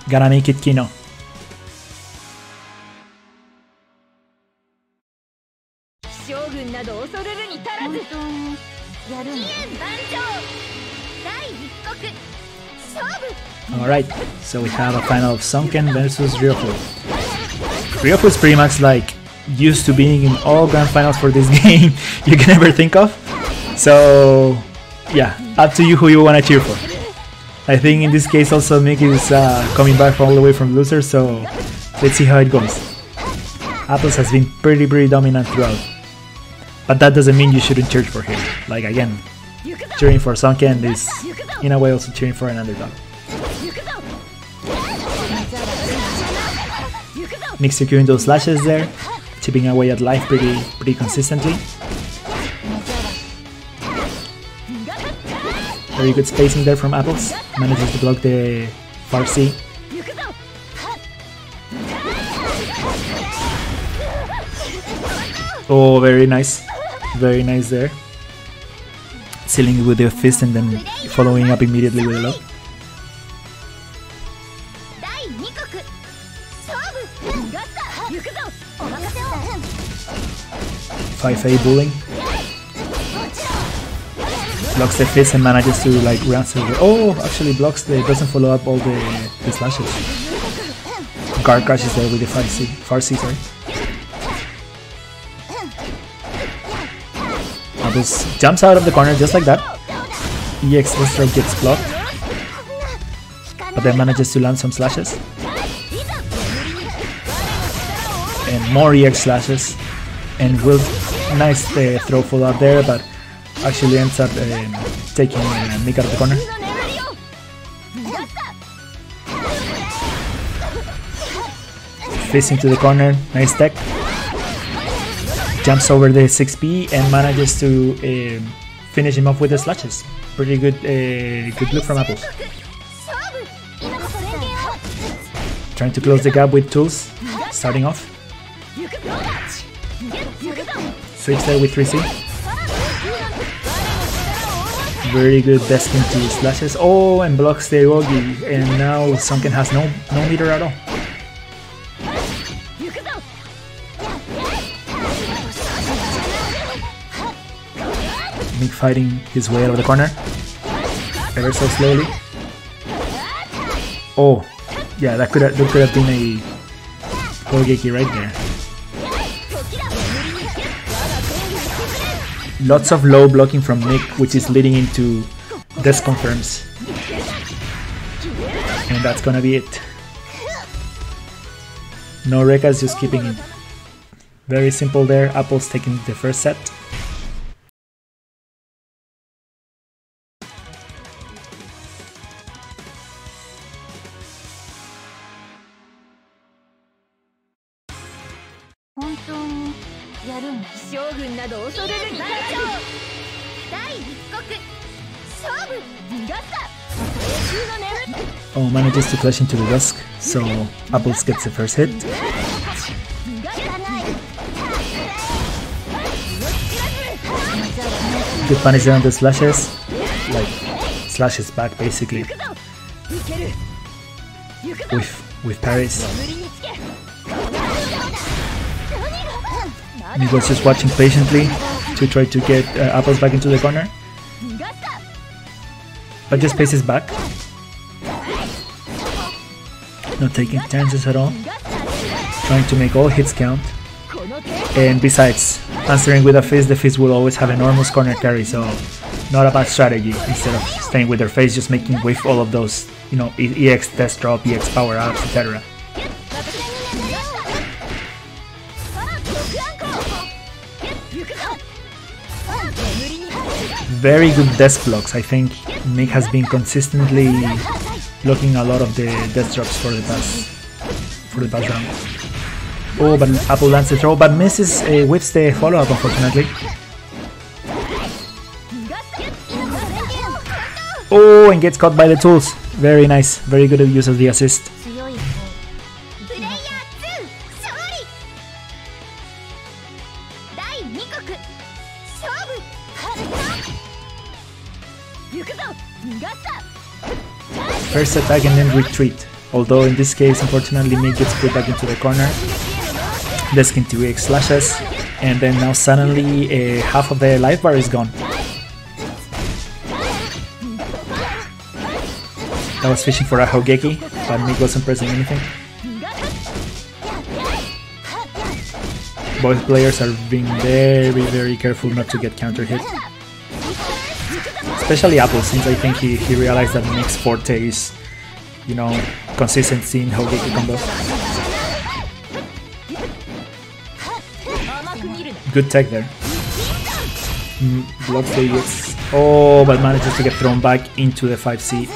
Gotta make it Kino. Alright, so we have a final of Sunken versus Ryofu. Ryofu is pretty much like used to being in all grand finals for this game you can ever think of. So yeah, up to you who you want to cheer for. I think in this case also Mick is coming back all the way from loser, so let's see how it goes. Apples has been pretty dominant throughout, but that doesn't mean you shouldn't cheer for him. Like again, cheering for Sunken is in a way also cheering for an underdog. Mick securing those slashes there, chipping away at life pretty consistently. Very good spacing there from Apples. Manages to block the far C. Oh, very nice there. Sealing with the fist and then following up immediately with a low. 5A bullying. Blocks the fist and manages to like answer the. Oh, actually blocks the. Doesn't follow up all the slashes. Guard crashes there with the far C, sorry. Apples jumps out of the corner just like that. EX stroke gets blocked, but then manages to land some slashes. And more EX slashes. And will nice throw follow up there, but actually ends up taking Mick out of the corner. Fist into the corner, nice tech. Jumps over the 6B and manages to finish him off with the slashes. Pretty good, good look from Apples. Trying to close the gap with tools, starting off. Switch there with 3C. Very good desk into slashes. Oh, and blocks the Ogi, and now Sunken has no meter at all. Mick fighting his way out of the corner, ever so slowly. Oh, yeah, that could have been a Kogeki right there. Lots of low blocking from Mick, which is leading into desk confirms. And that's gonna be it. No Rekas, just keeping it very simple there. Apples taking the first set. Oh, manages to flash into the dusk, so Apples gets the first hit. Good punish on the slashes, like slashes back basically. With parries. Mick was just watching patiently to try to get Apples back into the corner, but just paces back. Not taking chances at all. Trying to make all hits count. And besides, answering with a fist, the fist will always have enormous corner carry, so not a bad strategy. Instead of staying with their face, just making with all of those, you know, EX test drop, EX power ups, etc. Very good desk blocks. I think Mick has been consistently blocking a lot of the death drops for the past round. Oh, but Apple lands the throw, but misses, whips the follow-up unfortunately. Oh, and gets caught by the tools. Very nice, very good use of the assist. First attack and then retreat, although in this case unfortunately Mick gets put back into the corner. Desk into EX slashes, and then now suddenly half of the life bar is gone. I was fishing for a Hogeki, but Mick wasn't pressing anything. Both players are being very careful not to get counter hit. Especially Apple, since I think he realized that Nick's forte is, you know, consistency in Hogeki combos. Good tech there. Blocks the EX. Oh, but manages to get thrown back into the 5C.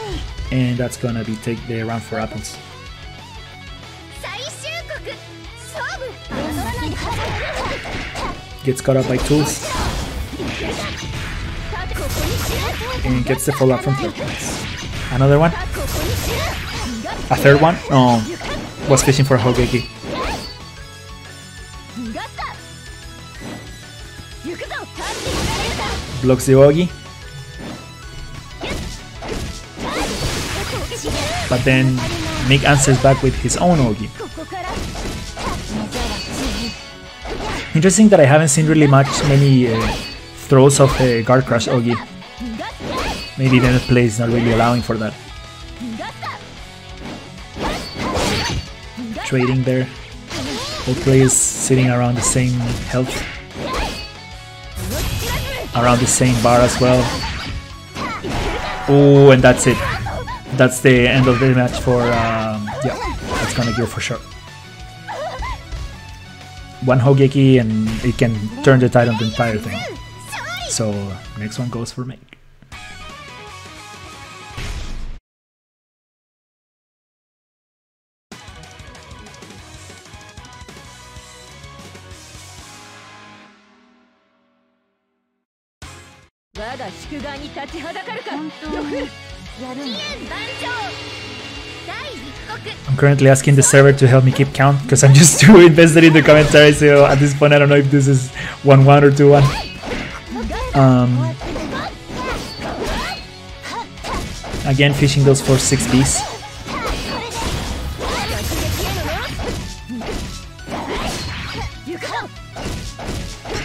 And that's gonna be take the round for Apples. Gets caught up by tools. And gets the follow-up from third. Another one. A third one? Oh, was fishing for Hogeki. Blocks the Ogi. But then Nick answers back with his own Ogi. Interesting that I haven't seen really many throws of guard crush Ogi. Maybe the Netplay is not really allowing for that. Trading there. Both players sitting around the same health. Around the same bar as well. Oh, and that's it. That's the end of the match for, yeah, that's gonna go for sure. One Hogeki and it can turn the tide on the entire thing. So, next one goes for Meg. I'm currently asking the server to help me keep count because I'm just too invested in the commentary, so at this point I don't know if this is 1-1 or 2-1. Again, fishing those for 6Bs.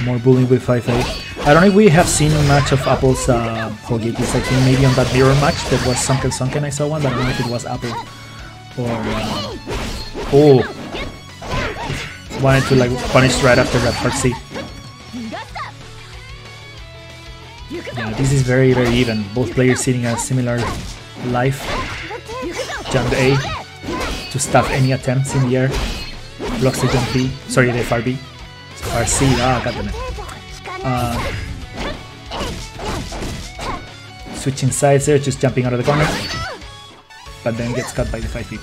More bullying with 5A. I don't know if we have seen much of Apple's Hogekis. I think maybe on that mirror match that was Sunken I saw one, but I don't know if it was Apple or oh, wanted to like punish right after that hard C. Yeah, this is very even. Both players sitting at a similar life. Jump A to stop any attempts in the air. Blocks the jump B. Sorry, the FRB. RC. Ah, goddammit. Switching sides there, just jumping out of the corner, but then gets cut by the 5 feet.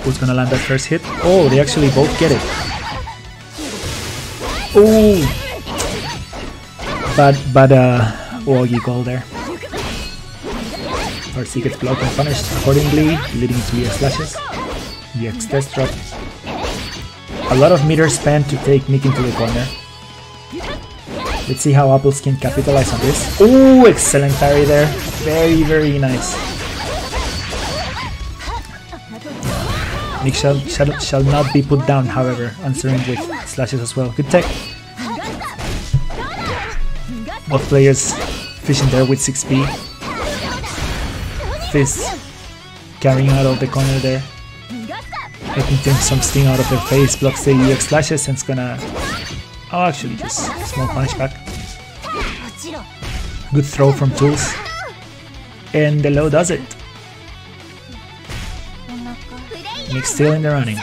Who's gonna land that first hit? Oh, they actually both get it. Oh, but Ogi goal there. RC gets blocked and punished accordingly, leading to EX slashes. EX test drop. A lot of meters spent to take Nick into the corner. Let's see how Apples can capitalize on this. Oh, excellent parry there. Very nice. Nick shall not be put down, however, answering with slashes as well. Good tech. Both players fishing there with 6B. Fist carrying out of the corner there. Letting them some sting out of their face, blocks the EX slashes and it's gonna... Oh, actually just small punish back. Good throw from tools. And the low does it. Nick still in the running.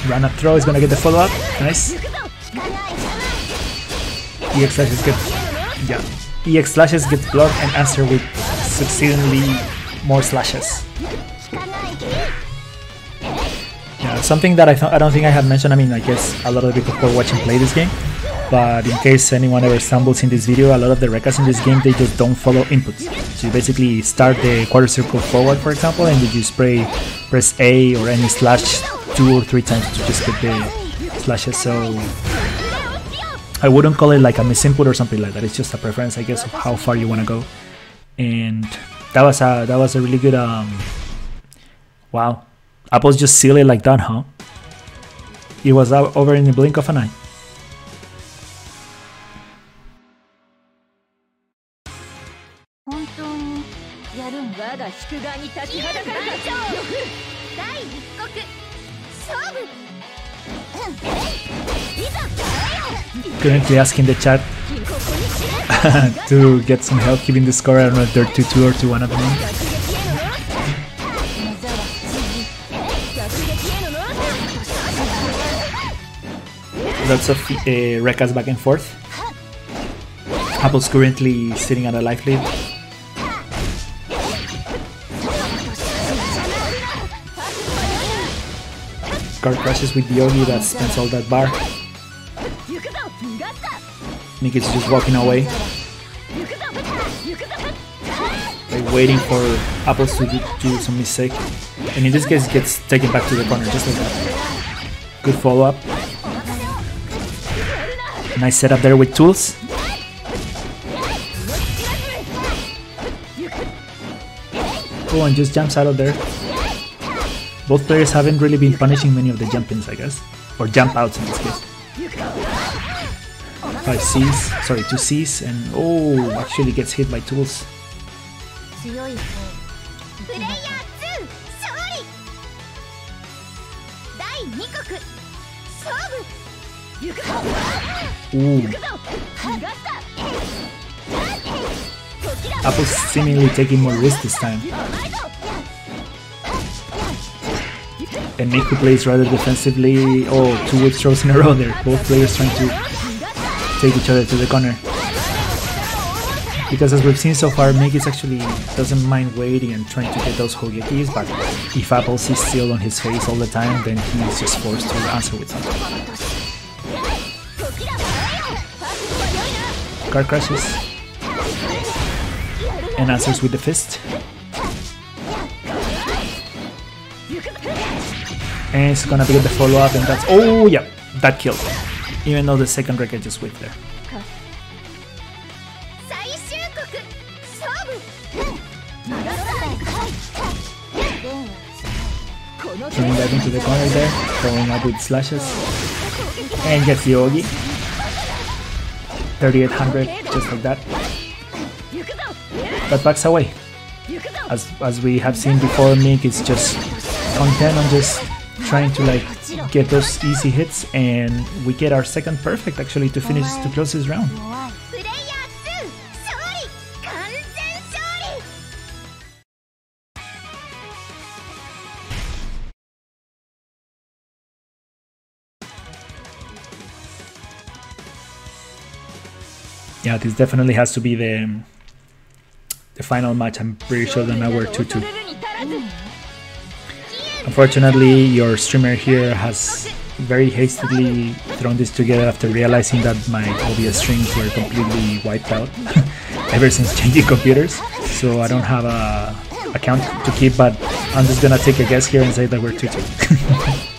Run up throw is gonna get the follow up. Nice. EX slashes get, yeah. EX slashes get blocked and answer with succeedingly more slashes. Yeah, something that I don't think I have mentioned. I mean, I guess a lot of people who are watching play this game, but in case anyone ever stumbles in this video, a lot of the rekas in this game, they just don't follow inputs. So you basically start the quarter circle forward, for example, and you just press A or any slash 2 or 3 times to just get the slashes. So I wouldn't call it like a misinput or something like that. It's just a preference, I guess, of how far you want to go. And that was a really good wow. Apple's just sealed it like that, huh? It was over in the blink of an eye. Currently asking the chat to get some help keeping the score. I don't know if they're 2-2 or 2-1 at the moment. Lots of Rekas back and forth. Apple's currently sitting at a life lead. Card crashes with Yogi that spends all that bar. Nick is just walking away. They're waiting for Apples to do some mistake. And in this case gets taken back to the corner just like that. Good follow up. Nice setup there with tools. Oh, and just jumps out of there. Both players haven't really been punishing many of the jump-ins, I guess. Or jump outs in this case. 5 Cs, sorry, 2 Cs, and oh, actually gets hit by tools. Ooh. Apple's seemingly taking more risk this time. And Nick, who plays rather defensively. Oh, 2 whip throws in a row there. Both players trying to take each other to the corner. Because as we've seen so far, Mick actually doesn't mind waiting and trying to get those Hogekis, but if Apples is still on his face all the time, then he's just forced to answer with something. Card crashes. And answers with the fist. And it's gonna be the follow-up, and that's... Oh, yeah, that killed. Even though the second record just whipped there. Turning back into the corner there, following up with slashes. And gets the Yogi. 3800, just like that. But backs away. As we have seen before, Mick is just content on just trying to like get those easy hits, and we get our second perfect actually to finish to close this round. Yeah, this definitely has to be the final match. I'm pretty sure that now we're 2-2. Unfortunately, your streamer here has very hastily thrown this together after realizing that my OBS streams were completely wiped out ever since changing computers. So I don't have a account to keep, but I'm just gonna take a guess here and say that we're 2-2.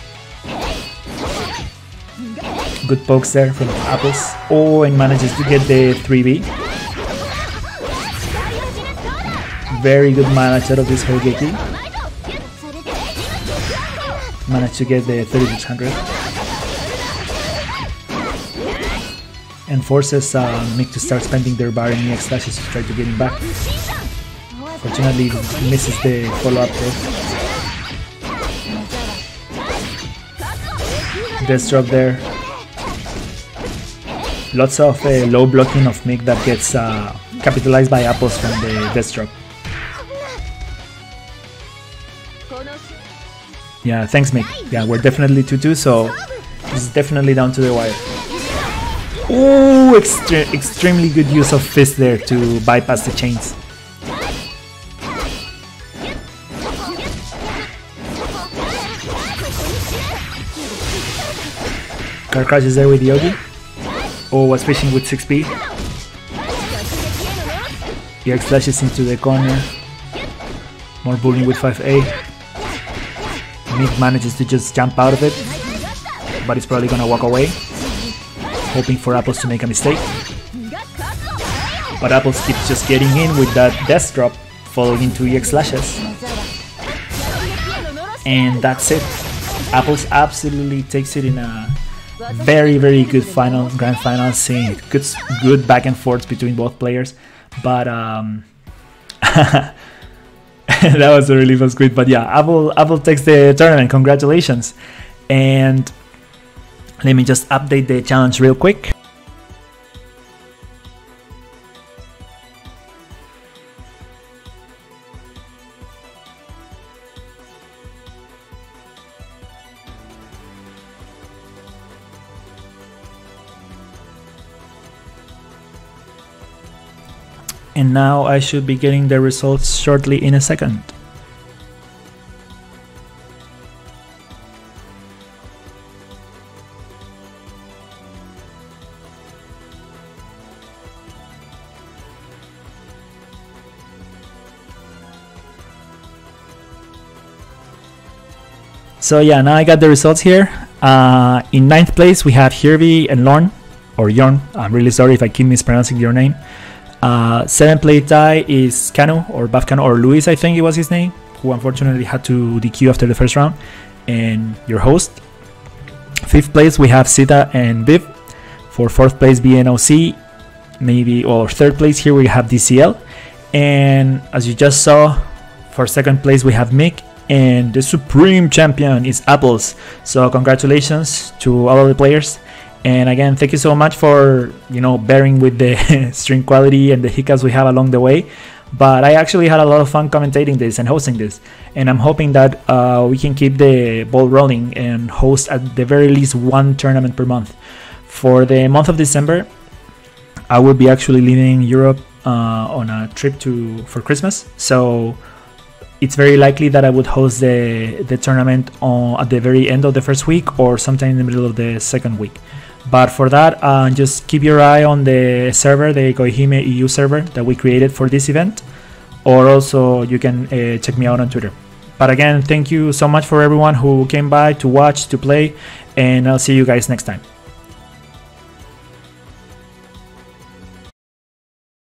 Good pokes there from Apples. Oh, and manages to get the 3B. Very good manage out of this Hogeki. Managed to get the 3600. And forces Mick to start spending their bar in EX slashes to try to get him back. Fortunately, he misses the follow-up there. Death drop there. Lots of low blocking of Mick that gets capitalized by Apples from the death drop. Yeah, thanks Mick. Yeah, we're definitely 2-2, so this is definitely down to the wire. Ooh, extremely good use of fist there to bypass the chains. Car crash is there with Yogi. Oh, was fishing with 6B. EX flashes into the corner. More bullying with 5A. Mick manages to just jump out of it, but he's probably gonna walk away, hoping for Apples to make a mistake. But Apples keeps just getting in with that death drop, followed into EX slashes. And that's it. Apples absolutely takes it in a very, very good grand final, seeing good back and forth between both players. But That was a really fast quit. But yeah, Apple takes the tournament. Congratulations. And let me just update the challenge real quick. And now I should be getting the results shortly in a second. So yeah, now I got the results here. In 9th place we have Hirvi and Lorn, or Jorn. I'm really sorry if I keep mispronouncing your name. 7th place tie is Kanu, or Bafkanu, or Luis, I think it was his name, who unfortunately had to DQ after the first round, and your host. 5th place we have Sita and Viv. For 4th place BNOC, maybe, or 3rd place here we have DCL. And as you just saw, for 2nd place we have Mick, and the supreme champion is Apples. So congratulations to all of the players. And again, thank you so much for, bearing with the stream quality and the hiccups we have along the way. But I actually had a lot of fun commentating this and hosting this. And I'm hoping that we can keep the ball rolling and host at the very least one tournament per month. For the month of December, I will be actually leaving Europe on a trip for Christmas. So it's very likely that I would host the tournament at the very end of the first week or sometime in the middle of the second week. But for that, just keep your eye on the server, the KoihimEU server that we created for this event. Or also you can check me out on Twitter. But again, thank you so much for everyone who came by to watch, to play, and I'll see you guys next time.